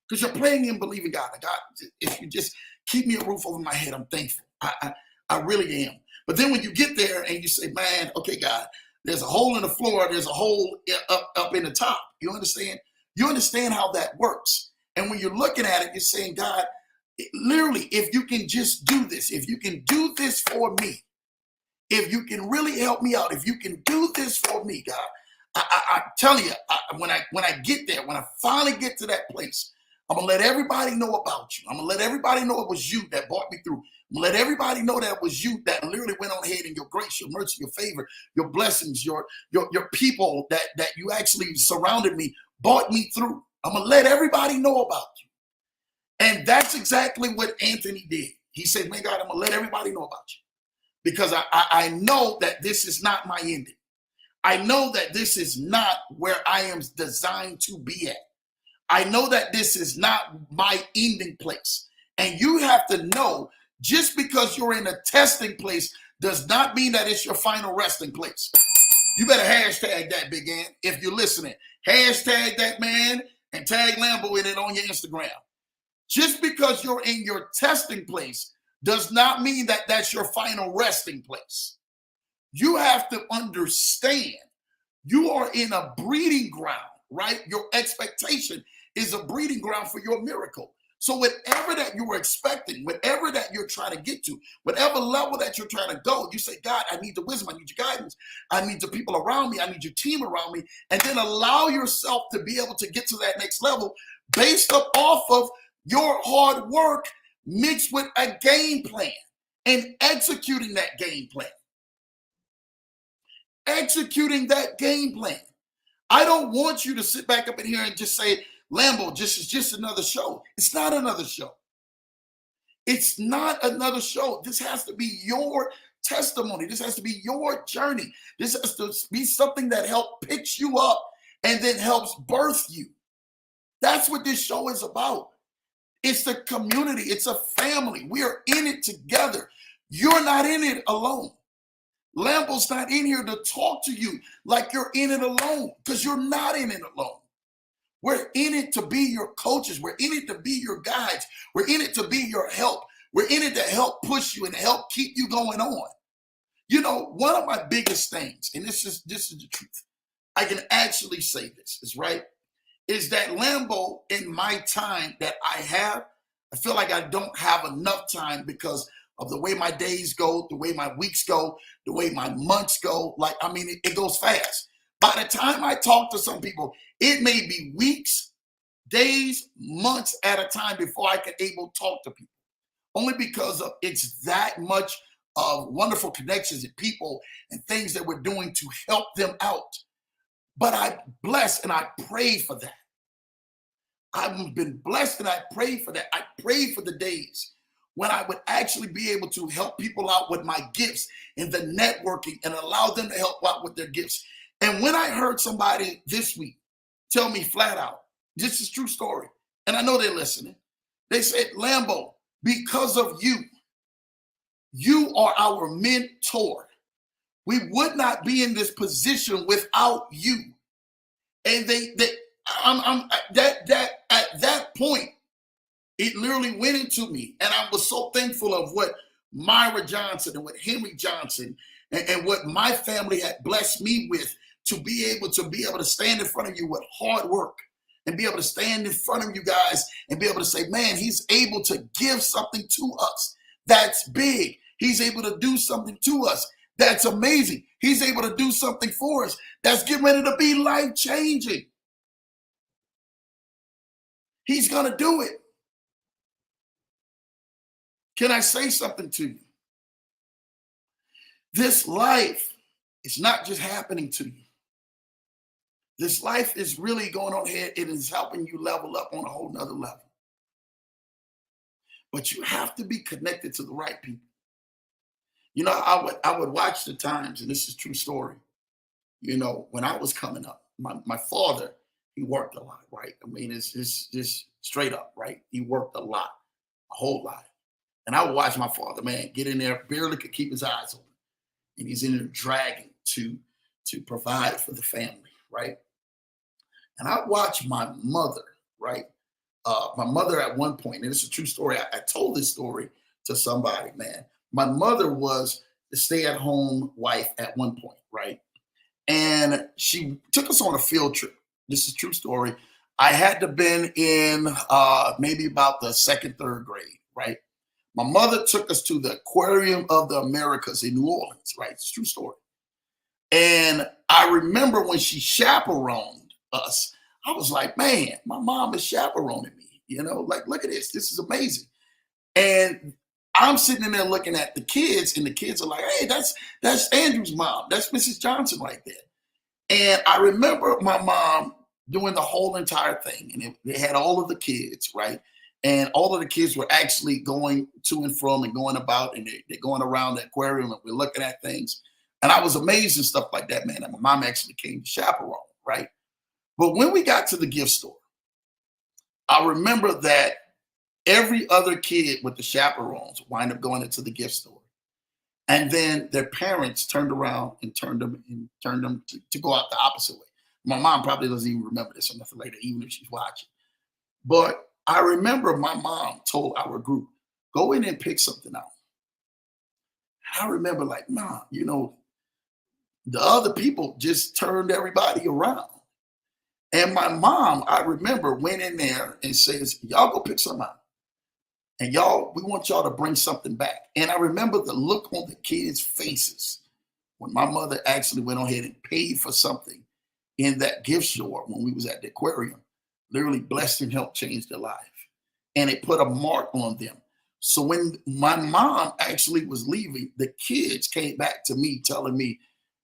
because you're praying and believing God. God, if you just keep me a roof over my head, I'm thankful. I really am. But then when you get there and you say, man, okay, God, there's a hole in the floor. There's a hole up in the top. You understand? You understand how that works. And when you're looking at it, you're saying, God, literally, if you can just do this, if you can do this for me, if you can really help me out, if you can do this for me, God, I'm telling you, when I get there, when I finally get to that place, I'm going to let everybody know about you. I'm going to let everybody know it was you that brought me through. I'm going to let everybody know that it was you that literally went on ahead and your grace, your mercy, your favor, your blessings, your people that you actually surrounded me, brought me through. I'm going to let everybody know about you. And that's exactly what Anthony did. He said, man, God, I'm going to let everybody know about you. Because I know that this is not my ending. I know that this is not where I am designed to be at. I know that this is not my ending place. And you have to know, just because you're in a testing place does not mean that it's your final resting place. You better hashtag that, Big Ant, if you're listening. Hashtag that, man, and tag Lambo in it on your Instagram. Just because you're in your testing place does not mean that that's your final resting place. You have to understand you are in a breeding ground, right? Your expectation is a breeding ground for your miracle. So whatever that you were expecting, whatever that you're trying to get to, whatever level that you're trying to go, you say, God, I need the wisdom, I need your guidance, I need the people around me, I need your team around me, and then allow yourself to be able to get to that next level based off of your hard work mixed with a game plan and executing that game plan. Executing that game plan. I don't want you to sit back up in here and just say, Lambo, it's just another show. It's not another show. It's not another show. This has to be your testimony. This has to be your journey. This has to be something that helps picks you up and then helps birth you. That's what this show is about. It's the community. It's a family. We are in it together. You're not in it alone. Lambo's not in here to talk to you like you're in it alone, because you're not in it alone. We're in it to be your coaches. We're in it to be your guides. We're in it to be your help. We're in it to help push you and help keep you going on. You know, one of my biggest things, and this is the truth, I can actually say this, is right, is that Lambo, in my time that I have, I feel like I don't have enough time because of the way my days go, the way my weeks go, the way my months go. Like, I mean, it goes fast. By the time I talk to some people, it may be weeks, days, months at a time before I can able to talk to people. Only because of it's that much of wonderful connections and people and things that we're doing to help them out. But I blessed and I prayed for that. I've been blessed and I prayed for that. I prayed for the days when I would actually be able to help people out with my gifts and the networking and allow them to help out with their gifts. And when I heard somebody this week tell me flat out, this is true story, and I know they're listening. They said, Lambo, because of you, you are our mentor. We would not be in this position without you. And I'm at that point, it literally went into me, and I was so thankful of what Myra Johnson and what Henry Johnson and what my family had blessed me with to be able to stand in front of you with hard work and be able to stand in front of you guys and be able to say, man, he's able to give something to us that's big. He's able to do something to us that's amazing. He's able to do something for us that's getting ready to be life-changing. He's going to do it. Can I say something to you? This life is not just happening to you. This life is really going on here. It is helping you level up on a whole nother level. But you have to be connected to the right people. You know, I would watch the Times, and this is a true story. You know, when I was coming up, my father, he worked a lot, right? I mean, it's just straight up, right? He worked a lot, a whole lot. And I would watch my father, man, get in there, barely could keep his eyes open. And he's in there dragging to provide for the family, right? And I watched my mother, right? My mother at one point, and it's a true story. I told this story to somebody, man. My mother was the stay-at-home wife at one point, right? And she took us on a field trip. This is a true story. I had to been in maybe about the second, third grade, right? My mother took us to the Aquarium of the Americas in New Orleans, right? It's a true story. And I remember when she chaperoned us, I was like, man, my mom is chaperoning me. You know, like, look at this. This is amazing. And I'm sitting in there looking at the kids, and the kids are like, hey, that's Andrew's mom. That's Mrs. Johnson right there. And I remember my mom doing the whole entire thing. And they had all of the kids, right? And all of the kids were actually going to and from and going about, and they're going around the aquarium, and we're looking at things. And I was amazed and stuff like that, man. And my mom actually came to chaperone, right? But when we got to the gift store, I remember that every other kid with the chaperones wind up going into the gift store. And then their parents turned around and turned them to go out the opposite way. My mom probably doesn't even remember this or nothing later, even if she's watching. But I remember my mom told our group, go in and pick something out. I remember like, nah, you know, the other people just turned everybody around. And my mom, I remember, went in there and says, y'all go pick something out. And y'all, we want y'all to bring something back. And I remember the look on the kids' faces when my mother actually went on ahead and paid for something in that gift store when we was at the aquarium. Literally blessed and helped change their life. And it put a mark on them. So when my mom actually was leaving, the kids came back to me telling me,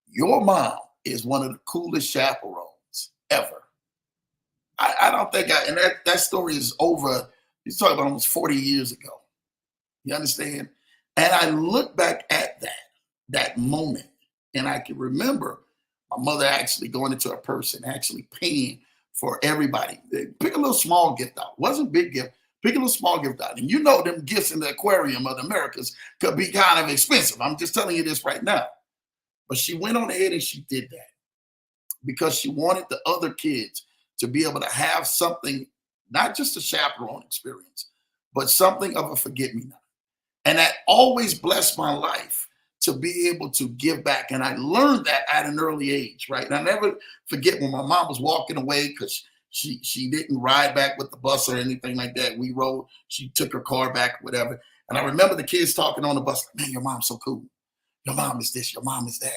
your mom is one of the coolest chaperones ever. I don't think and that story is over. He's talking about almost 40 years ago. You understand? And I look back at that moment, and I can remember my mother actually going into her purse and actually paying for everybody. Pick a little small gift out. It wasn't a big gift. Pick a little small gift out. And you know them gifts in the Aquarium of the Americas could be kind of expensive. I'm just telling you this right now. But she went on ahead and she did that because she wanted the other kids to be able to have something, not just a chaperone experience, but something of a forget-me-not. And that always blessed my life to be able to give back. And I learned that at an early age, right? And I never forget when my mom was walking away because she didn't ride back with the bus or anything like that. We rode, she took her car back, whatever. And I remember the kids talking on the bus, like, man, your mom's so cool. Your mom is this, your mom is that.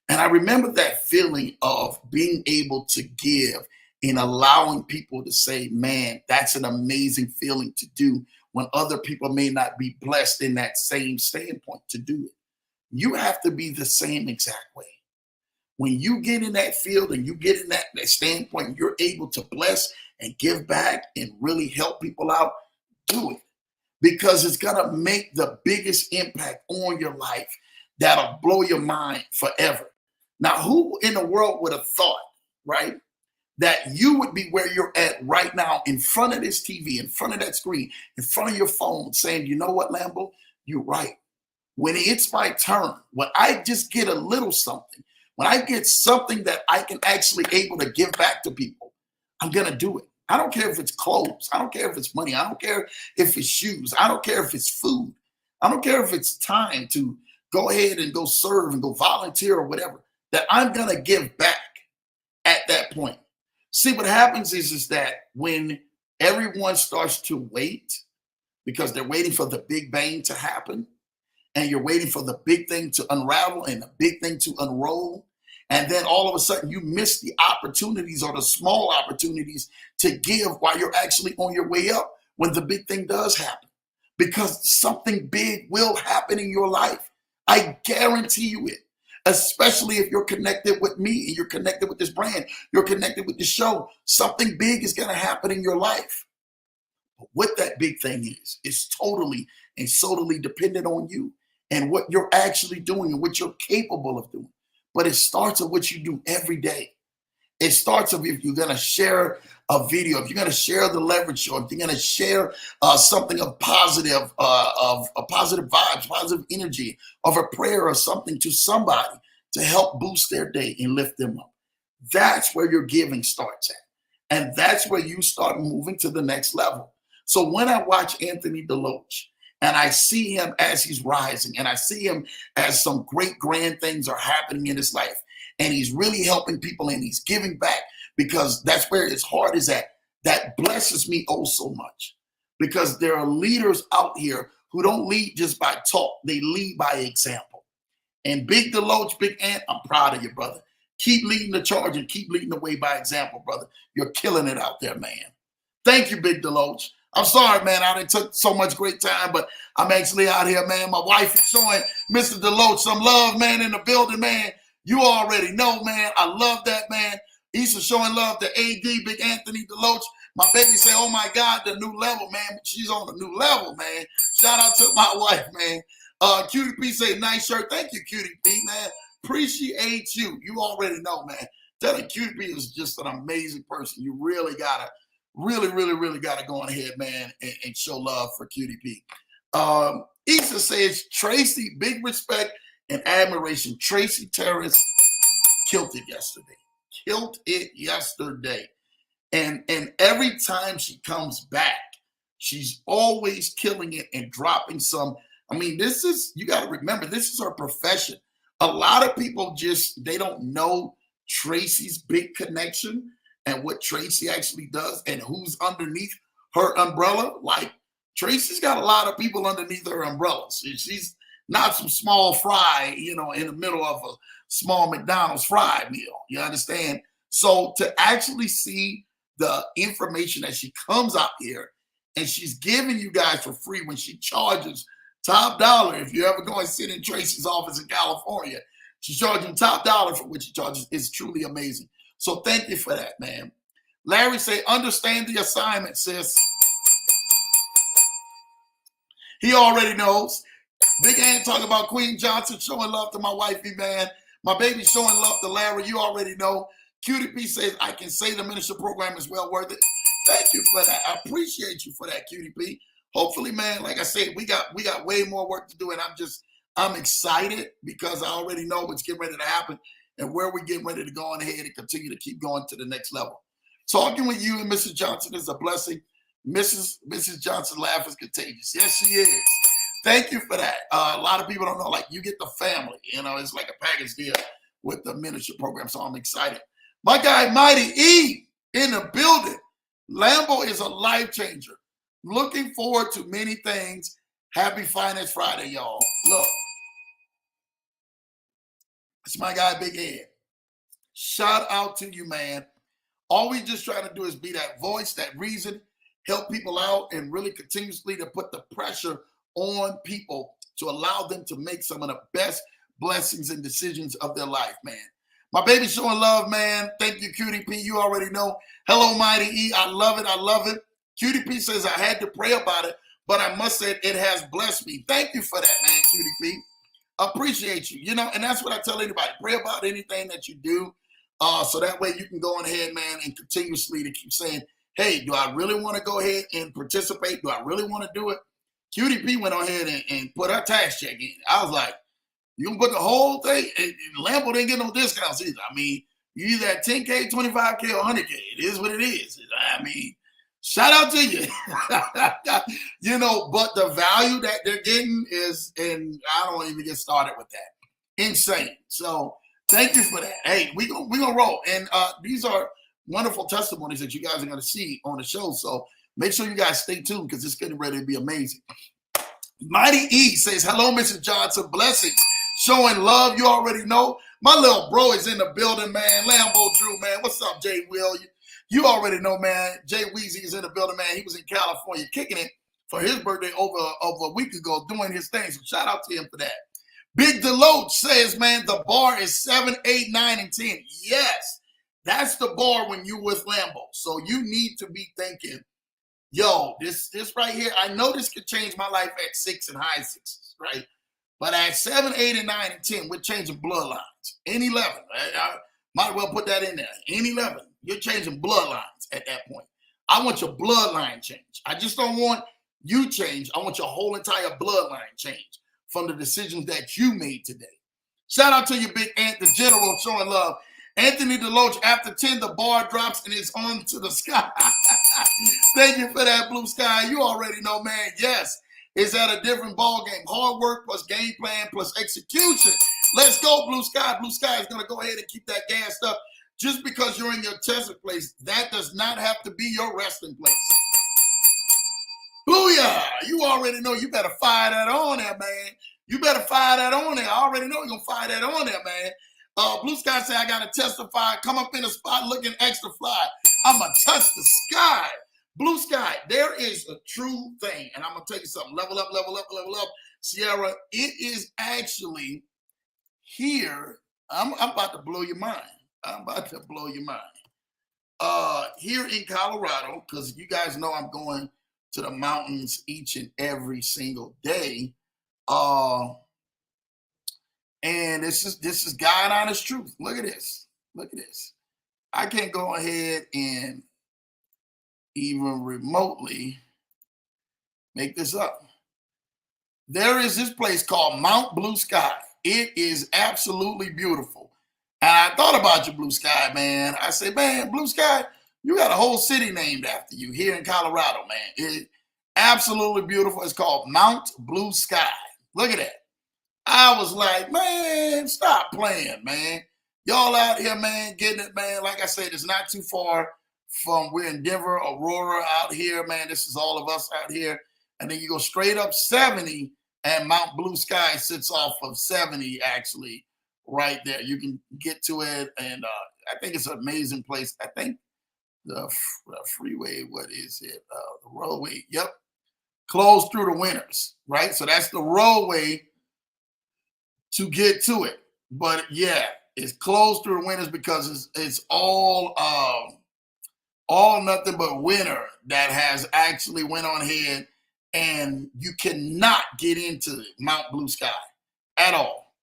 And I remember that feeling of being able to give and allowing people to say, man, that's an amazing feeling to do when other people may not be blessed in that same standpoint to do it. You have to be the same exact way. When you get in that field and you get in that standpoint, you're able to bless and give back and really help people out, do it, because it's going to make the biggest impact on your life that'll blow your mind forever. Now, who in the world would have thought, right, that you would be where you're at right now in front of this TV, in front of that screen, in front of your phone, saying, you know what, Lambo, you're right. When it's my turn, when I just get a little something, when I get something that I can actually able to give back to people, I'm going to do it. I don't care if it's clothes. I don't care if it's money. I don't care if it's shoes. I don't care if it's food. I don't care if it's time to go ahead and go serve and go volunteer or whatever, that I'm going to give back at that point. See, what happens is that when everyone starts to wait because they're waiting for the big bang to happen, and you're waiting for the big thing to unravel and the big thing to unroll, and then all of a sudden you miss the opportunities or the small opportunities to give while you're actually on your way up when the big thing does happen. Because something big will happen in your life. I guarantee you it. Especially if you're connected with me and you're connected with this brand, you're connected with the show. Something big is going to happen in your life. But what that big thing is totally and solely dependent on you and what you're actually doing and what you're capable of doing. But it starts with what you do every day. It starts with if you're going to share a video, if you're going to share the leverage show, if you're going to share something of positive vibes, positive energy, of a prayer or something to somebody to help boost their day and lift them up. That's where your giving starts at. And that's where you start moving to the next level. So when I watch Anthony DeLoach and I see him as he's rising and I see him as some great grand things are happening in his life, and he's really helping people and he's giving back because that's where his heart is at. That blesses me oh so much, because there are leaders out here who don't lead just by talk. They lead by example. And Big DeLoach, Big Ant, I'm proud of you, brother. Keep leading the charge and keep leading the way by example, brother. You're killing it out there, man. Thank you, Big DeLoach. I'm sorry, man. I done took so much great time, but I'm actually out here, man. My wife is showing Mr. DeLoach some love, man, in the building, man. You already know, man. I love that, man. Issa showing love to AD, Big Anthony DeLoach. My baby say, oh, my God, the new level, man. She's on the new level, man. Shout out to my wife, man. Cutie P say, nice shirt. Thank you, Cutie P, man. Appreciate you. You already know, man. Telling Cutie P is just an amazing person. You really got to, really got to go on ahead, man, and show love for Cutie P. Issa says, Tracy, big respect and admiration. Tracy Terrence killed it yesterday. And every time she comes back, she's always killing it and dropping some. I mean, you got to remember, this is her profession. A lot of people they don't know Tracy's big connection and what Tracy actually does and who's underneath her umbrella. Like, Tracy's got a lot of people underneath her umbrellas. She's not some small fry, in the middle of a small McDonald's fry meal. You understand? So to actually see the information that she comes out here and she's giving you guys for free when she charges top dollar. If you ever go and sit in Tracy's office in California, she's charging top dollar for what she charges. It's truly amazing. So thank you for that, man. Larry say, understand the assignment, sis. He already knows. Big Ant talking about Queen Johnson showing love to my wifey, man. My baby showing love to Larry. You already know. Cutie P says, I can say the minister program is well worth it. Thank you for that. I appreciate you for that, Cutie P. Hopefully, man, like I said, we got way more work to do, and I'm excited because I already know what's getting ready to happen and where we're getting ready to go on ahead and continue to keep going to the next level. Talking with you and Mrs. Johnson is a blessing. Mrs. Johnson laugh is contagious. Yes, she is. Thank you for that. A lot of people don't know, like, you get the family, it's like a package deal with the ministry program. So I'm excited. My guy, Mighty E, in the building. Lambo is a life changer. Looking forward to many things. Happy Finance Friday, y'all. Look, it's my guy, Big Ed. Shout out to you, man. All we just trying to do is be that voice, that reason, help people out, and really continuously to put the pressure on people to allow them to make some of the best blessings and decisions of their life, man. My baby showing love, man. Thank you, Cutie P. You already know. Hello, Mighty E. I love it. I love it. Cutie P says, I had to pray about it, but I must say it has blessed me. Thank you for that, man, Cutie P. Appreciate you. You know, and that's what I tell anybody. Pray about anything that you do. So that way you can go on ahead, man, and continuously to keep saying, hey, do I really want to go ahead and participate? Do I really want to do it? Cutie P went on ahead and put her tax check in. I was like, you can put the whole thing. And Lambo didn't get no discounts either. I mean, you either at 10K, 25K, or 100K. It is what it is. I mean, shout out to you. You know, but the value that they're getting is, and I don't even get started with that. Insane. So thank you for that. Hey, we gonna roll. And these are wonderful testimonies that you guys are gonna see on the show. So make sure you guys stay tuned because it's getting ready to be amazing. Mighty E says, hello, Mrs. Johnson. Blessings. Showing love, you already know. My little bro is in the building, man. Lambo Drew, man. What's up, Jay Will? You already know, man. Jay Weezy is in the building, man. He was in California kicking it for his birthday over a week ago, doing his thing. So shout out to him for that. Big Deloach says, man, the bar is 7, 8, 9, and 10. Yes, that's the bar when you with Lambo. So you need to be thinking, yo, this right here, I know this could change my life at 6 and high sixes, right? But at 7, 8, and 9, and 10, we're changing bloodlines. In 11, I might as well put that in there. In 11, you're changing bloodlines at that point. I want your bloodline change. I just don't want you change. I want your whole entire bloodline change from the decisions that you made today. Shout out to you, Big Ant, the general, showing love. Anthony Deloach, after 10, the bar drops and it's on to the sky. Thank you for that, Blue Sky. You already know, man. Yes, it's at a different ball game. Hard work plus game plan plus execution. Let's go, Blue Sky. Blue Sky is going to go ahead and keep that gas up. Just because you're in your testing place, that does not have to be your resting place. Booyah! You already know you better fire that on there, man. You better fire that on there. I already know you're going to fire that on there, man. Blue Sky said, I got to testify. Come up in the spot looking extra fly. I'm going to touch the sky. Blue Sky, there is a true thing. And I'm going to tell you something. Level up, level up, level up. Sierra, it is actually here. I'm about to blow your mind. I'm about to blow your mind. Here in Colorado, because you guys know I'm going to the mountains each and every single day. And this is God honest truth. Look at this. Look at this. I can't go ahead and even remotely make this up. There is this place called Mount Blue Sky. It is absolutely beautiful. And I thought about you, Blue Sky, man. I said, man, Blue Sky, you got a whole city named after you here in Colorado, man. It's absolutely beautiful. It's called Mount Blue Sky. Look at that. I was like, man, stop playing, man. Y'all out here, man, getting it, man. Like I said, it's not too far from, we're in Denver, Aurora out here, man. This is all of us out here. And then you go straight up 70, and Mount Blue Sky sits off of 70, actually, right there. You can get to it, and I think it's an amazing place. I think the freeway, what is it? The roadway, yep, closed through the winters, right? So that's the roadway to get to it. But yeah, it's closed through the winters because it's all nothing but winter that has actually went on ahead, and you cannot get into Mount Blue Sky at all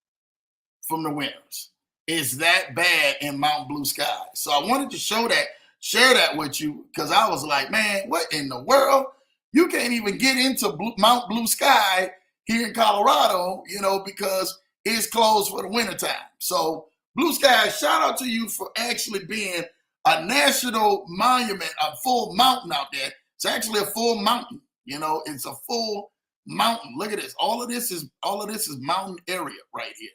from the winters. It's that bad in Mount Blue Sky. So I wanted to share that with you, because I was like, man, what in the world? You can't even get into Mount Blue Sky here in Colorado, because it's closed for the wintertime. So Blue Sky, shout out to you for actually being a national monument, a full mountain out there. It's actually a full mountain. It's a full mountain. Look at this. All of this is mountain area right here.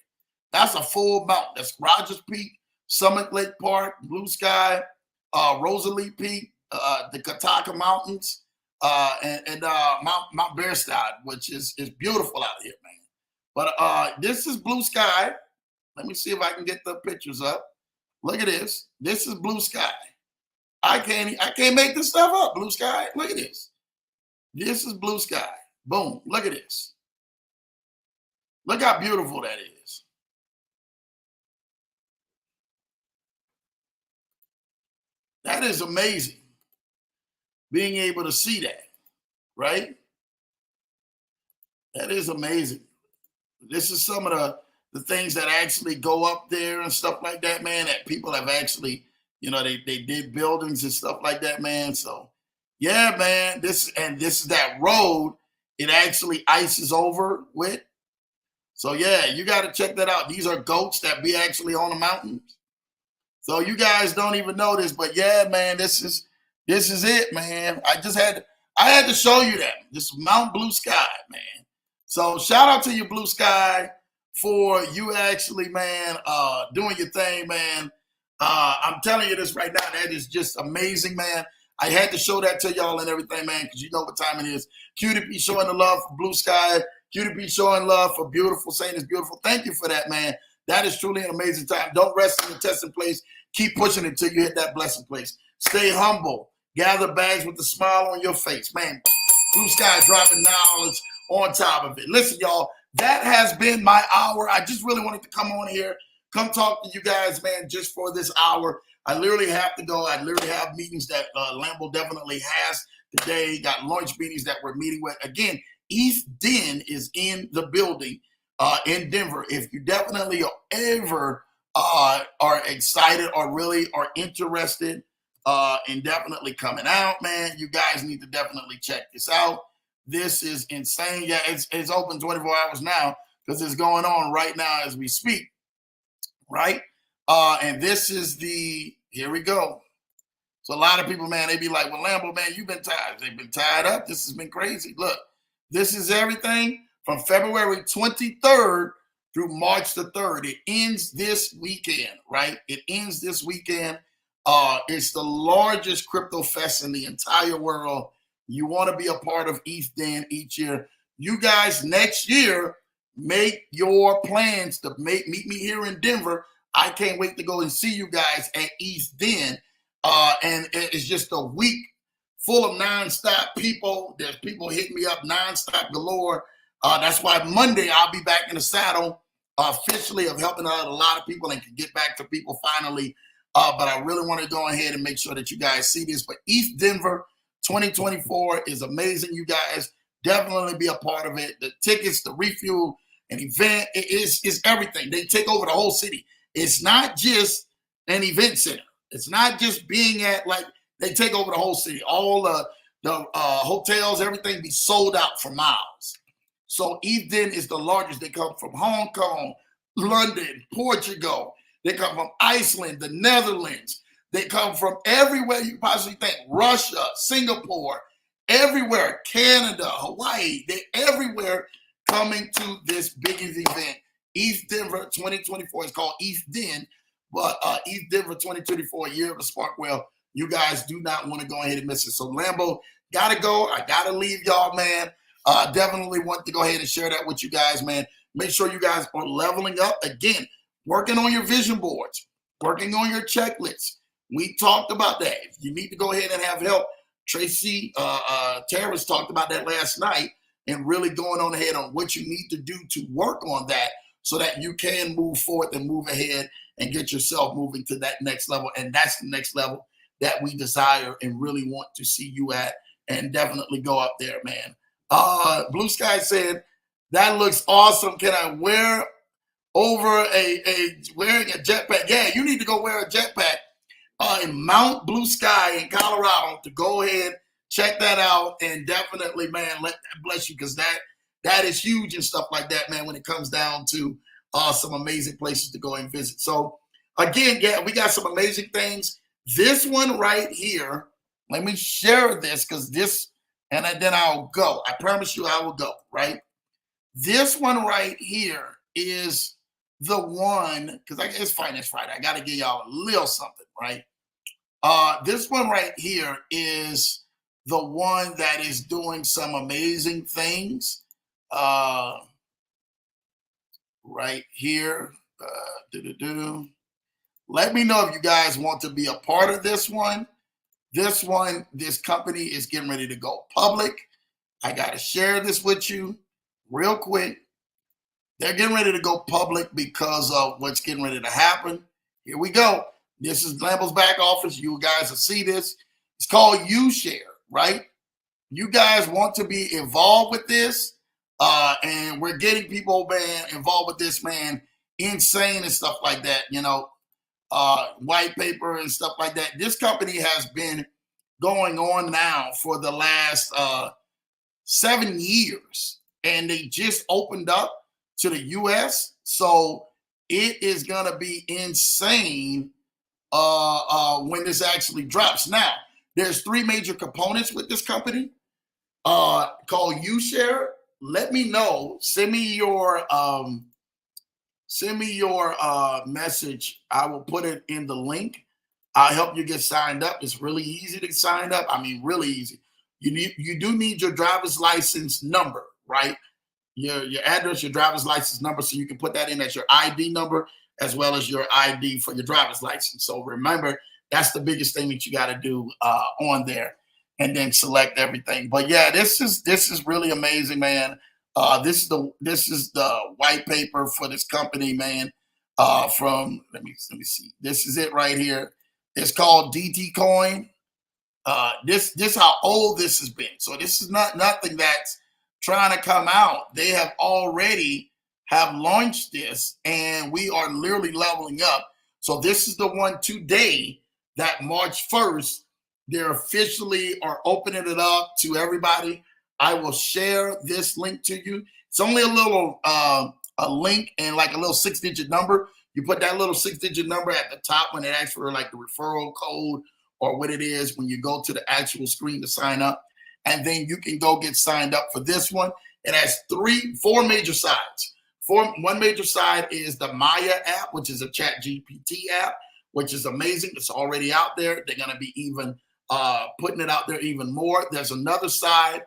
That's a full mountain. That's Rogers Peak, Summit Lake Park, Blue Sky, Rosalie Peak, the Catoctin Mountains, and Mount Bearstad, which is beautiful out here, man. But this is Blue Sky. Let me see if I can get the pictures up. Look at this. This is Blue Sky. I can't make this stuff up. Blue Sky. Look at this. This is Blue Sky. Boom. Look at this. Look how beautiful that is. That is amazing. Being able to see that, right? That is amazing. This is some of the things that actually go up there and stuff like that, man, that people have actually, they did buildings and stuff like that, man. So yeah, man, this is that road it actually ices over with. So yeah, you got to check that out. These are goats that be actually on the mountains. So you guys don't even know this, but yeah, man, this is it, man. I had to show you that. This Mount Blue Sky, man. So shout out to you, Blue Sky, for you actually, man, doing your thing, man. I'm telling you this right now, that is just amazing, man. I had to show that to y'all and everything, man, because you know what time it is. QDP showing the love for Blue Sky. QDP showing love for beautiful, saying it's beautiful. Thank you for that, man. That is truly an amazing time. Don't rest in the testing place. Keep pushing it until you hit that blessing place. Stay humble. Gather bags with a smile on your face. Man, Blue Sky dropping knowledge on top of it. Listen, y'all, that has been my hour. I just really wanted to come on here, come talk to you guys, man, just for this hour. I literally have to go. I literally have meetings that Lambo definitely has today. Got lunch meetings that we're meeting with. Again, East Den is in the building in Denver. If you definitely ever are excited or really are interested in definitely coming out, man, you guys need to definitely check this out. This is insane. Yeah, it's open 24 hours now because it's going on right now as we speak, right? And this is here we go. So a lot of people, man, they be like, well, Lambo, man, you've been tied. They've been tied up. This has been crazy. Look, this is everything from February 23rd through March the 3rd. It ends this weekend, right? It ends this weekend. It's the largest crypto fest in the entire world. You want to be a part of East Den each year. You guys next year make your plans to meet me here in Denver. I can't wait to go and see you guys at East Den. And it's just a week full of nonstop people. There's people hitting me up nonstop galore. That's why Monday I'll be back in the saddle officially of helping out a lot of people and can get back to people finally. But I really want to go ahead and make sure that you guys see this. But East Denver 2024 is amazing. You guys definitely be a part of it. The tickets, the refuel, an event, it's everything. They take over the whole city. It's not just an event center. It's not just being at, like, they take over the whole city. All the hotels, everything be sold out for miles. So East Den is the largest. They come from Hong Kong, London, Portugal. They come from Iceland, the Netherlands. They come from everywhere you possibly think. Russia, Singapore, everywhere. Canada, Hawaii. They're everywhere coming to this biggest event. East Denver 2024 is called East Den. But East Denver 2024, Year of the Spark. Well, you guys do not want to go ahead and miss it. So Lambo, gotta go. I gotta leave y'all, man. Definitely want to go ahead and share that with you guys, man. Make sure you guys are leveling up. Again, working on your vision boards, working on your checklists. We talked about that. If you need to go ahead and have help, Tracy Terrace talked about that last night and really going on ahead on what you need to do to work on that so that you can move forward and move ahead and get yourself moving to that next level. And that's the next level that we desire and really want to see you at, and definitely go up there, man. Blue Sky said, that looks awesome. Can I wear over wearing a jetpack? Yeah, you need to go wear a jetpack in Mount Blue Sky in Colorado to go ahead, check that out, and definitely, man, let that bless you, because that is huge and stuff like that, man, when it comes down to some amazing places to go and visit. So again, yeah, we got some amazing things. This one right here, let me share this, because this, and then I'll go. I promise you I will go, right? This one right here is the one, because it's Finance Friday. I got to give y'all a little something, right? This one right here is the one that is doing some amazing things. Right here. Let me know if you guys want to be a part of this one. This company is getting ready to go public. I got to share this with you real quick. They're getting ready to go public because of what's getting ready to happen. Here we go. This is Lambo's back office. You guys will see this. It's called UShare, right? You guys want to be involved with this, and we're getting people, man, involved with this, man, insane and stuff like that, white paper and stuff like that. This company has been going on now for the last 7 years, and they just opened up to the US. So it is going to be insane when this actually drops. Now, there's 3 major components with this company called UShare. Let me know. Send me your message. I will put it in the link. I'll help you get signed up. It's really easy to sign up. I mean, really easy. You do need your driver's license number, right? Your address, your driver's license number, so you can put that in as your ID number as well as your ID for your driver's license. So remember, that's the biggest thing that you got to do on there, and then select everything. But yeah, this is really amazing, man. This is the white paper for this company, man. From let me see. This is it right here. It's called DT Coin. This how old this has been. So this is not nothing that's trying to come out. They have already have launched this, and we are literally leveling up. So this is the one today that March 1st, they officially are opening it up to everybody. I will share this link to you. It's only a little a link and like a little 6-digit number. You put that little 6-digit number at the top when it asks for like the referral code or what it is when you go to the actual screen to sign up. And then you can go get signed up for this one. It has 4 major sides. One major side is the Maya app, which is a ChatGPT app, which is amazing. It's already out there. They're going to be even putting it out there even more. There's another side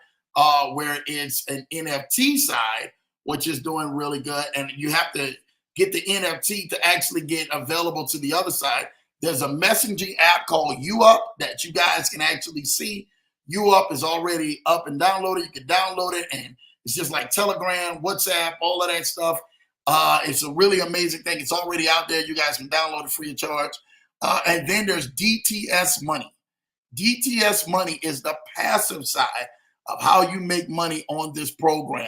where it's an NFT side, which is doing really good. And you have to get the NFT to actually get available to the other side. There's a messaging app called UUp that you guys can actually see. UUp is already up and downloaded. You can download it, and it's just like Telegram, WhatsApp, all of that stuff. It's a really amazing thing. It's already out there. You guys can download it free of charge. And then there's DTS Money. DTS Money is the passive side of how you make money on this program,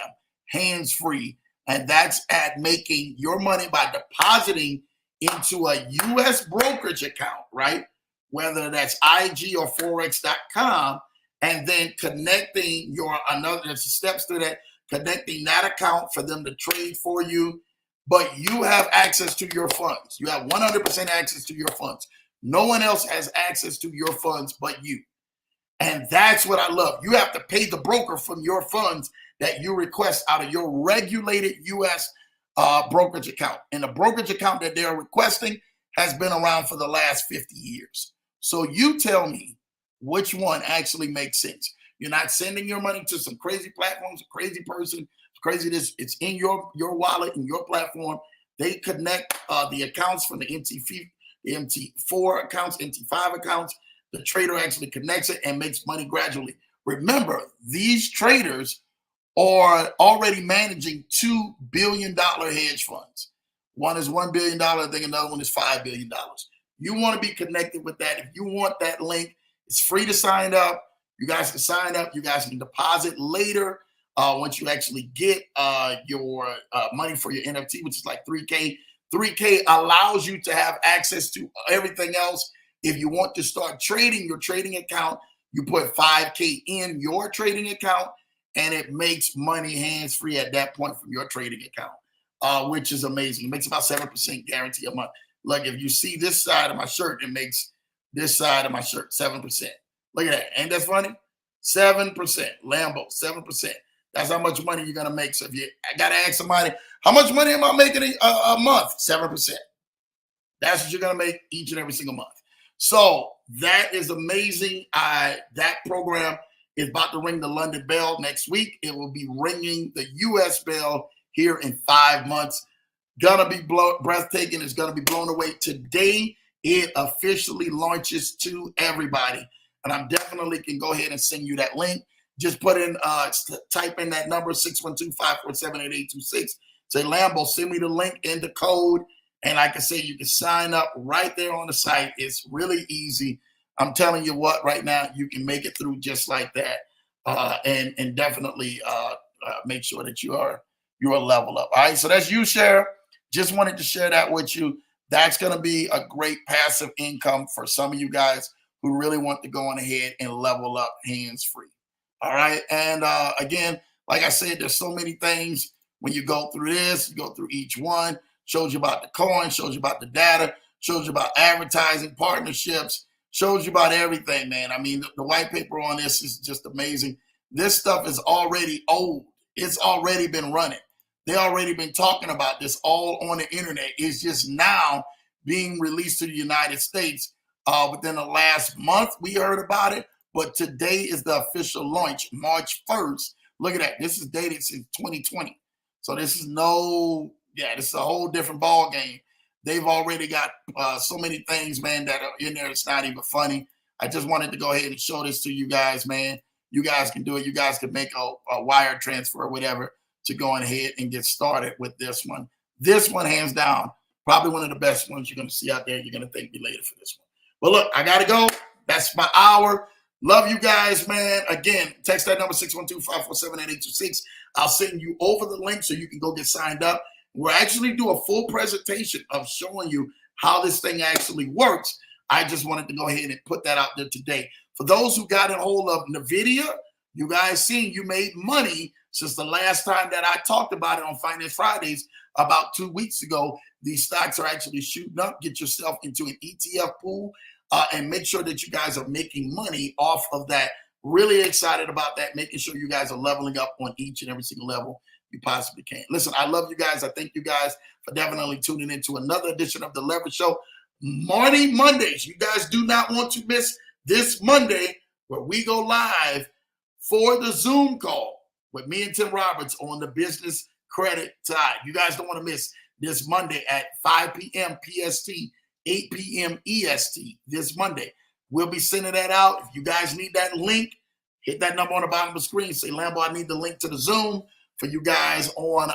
hands-free. And that's at making your money by depositing into a U.S. brokerage account, right? Whether that's IG or Forex.com, and then connecting there's steps to that, connecting that account for them to trade for you. But you have access to your funds. You have 100% access to your funds. No one else has access to your funds but you. And that's what I love. You have to pay the broker from your funds that you request out of your regulated U.S. Brokerage account. And the brokerage account that they're requesting has been around for the last 50 years. So you tell me which one actually makes sense. You're not sending your money to some crazy platforms, a crazy person, crazy this. It's in your wallet, in your platform. They connect the accounts from the MT4 accounts, MT5 accounts. The trader actually connects it and makes money gradually. Remember, these traders are already managing $2 billion hedge funds. One is $1 billion. I think another one is $5 billion. You want to be connected with that. If you want that link, it's free to sign up. You guys can sign up. You guys can deposit later once you actually get your money for your NFT, which is like $3K. $3K allows you to have access to everything else. If you want to start trading your trading account, you put $5K in your trading account, and it makes money hands-free at that point from your trading account, which is amazing. It makes about 7% guarantee a month. Like if you see this side of my shirt, it makes this side of my shirt 7%. Look at that. Ain't that funny? 7%. Lambo, 7%. That's how much money you're going to make. So if I got to ask somebody, how much money am I making a month? 7%. That's what you're going to make each and every single month. So that is amazing. That program is about to ring the London bell next week. It will be ringing the U.S. bell here in 5 months. Gonna be breathtaking. It's gonna be blown away. Today, it officially launches to everybody. And I'm definitely can go ahead and send you that link. Just put in, type in that number, 612-547-8826. Say, Lambo, send me the link and the code, And like I say, you can sign up right there on the site. It's really easy. I'm telling you what, right now, you can make it through just like that. And definitely make sure that you're a level up. All right. So that's you, Share. Just wanted to share that with you. That's going to be a great passive income for some of you guys who really want to go on ahead and level up hands free. All right. And again, like I said, there's so many things when you go through this, you go through each one, shows you about the coin, shows you about the data, shows you about advertising, partnerships, shows you about everything, man. I mean, the white paper on this is just amazing. This stuff is already old. It's already been running. They already been talking about this all on the internet. It's just now being released to the United States. Within the last month, we heard about it, but today is the official launch, March 1st. Look at that. This is dated since 2020. So this is this is a whole different ball game. They've already got so many things, man, that are in there. It's not even funny. I just wanted to go ahead and show this to you guys, man. You guys can do it. You guys can make a wire transfer or whatever to go ahead and get started with this one. This one, hands down, probably one of the best ones you're going to see out there. You're going to thank me later for this one. But look, I got to go. That's my hour. Love you guys, man. Again, text that number 612-547-8826. I'll send you over the link so you can go get signed up. We'll actually do a full presentation of showing you how this thing actually works. I just wanted to go ahead and put that out there today. For those who got a hold of NVIDIA, you guys seen you made money since the last time that I talked about it on Finance Fridays about 2 weeks ago. These stocks are actually shooting up. Get yourself into an ETF pool and make sure that you guys are making money off of that. Really excited about that, making sure you guys are leveling up on each and every single level you possibly can. Listen, I love you guys. I thank you guys for definitely tuning into another edition of The Leverage Show. Morning Mondays. You guys do not want to miss this Monday where we go live for the Zoom call with me and Tim Roberts on the business credit side. You guys don't want to miss this Monday at 5 p.m. PST, 8 p.m. EST this Monday. We'll be sending that out. If you guys need that link, hit that number on the bottom of the screen. Say, Lambo, I need the link to the Zoom for you guys on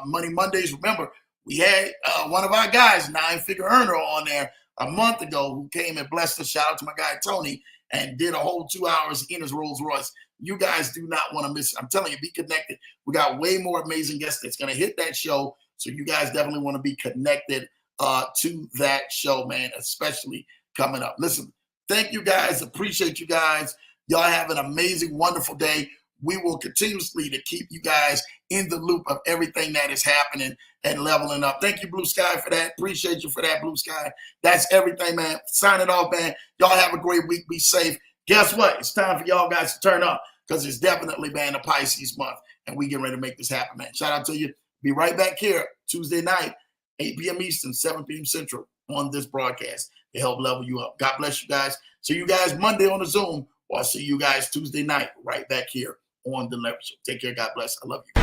Money Mondays. Remember, we had one of our guys, 9-figure earner, on there a month ago who came and blessed us. Shout out to my guy, Tony, and did a whole 2 hours in his Rolls Royce. You guys do not want to miss it. I'm telling you, be connected. We got way more amazing guests that's going to hit that show. So you guys definitely want to be connected to that show, man, especially coming up. Listen, thank you guys. Appreciate you guys. Y'all have an amazing, wonderful day. We will continuously to keep you guys in the loop of everything that is happening and leveling up. Thank you, Blue Sky, for that. Appreciate you for that, Blue Sky. That's everything, man. Sign it off, man. Y'all have a great week. Be safe. Guess what? It's time for y'all guys to turn up because it's definitely, man, a Pisces month, and we get ready to make this happen, man. Shout out to you. Be right back here Tuesday night, 8 p.m. Eastern, 7 p.m. Central on this broadcast to help level you up. God bless you guys. See you guys Monday on the Zoom, or I'll see you guys Tuesday night right back here on The Leverage Show. Take care. God bless. I love you.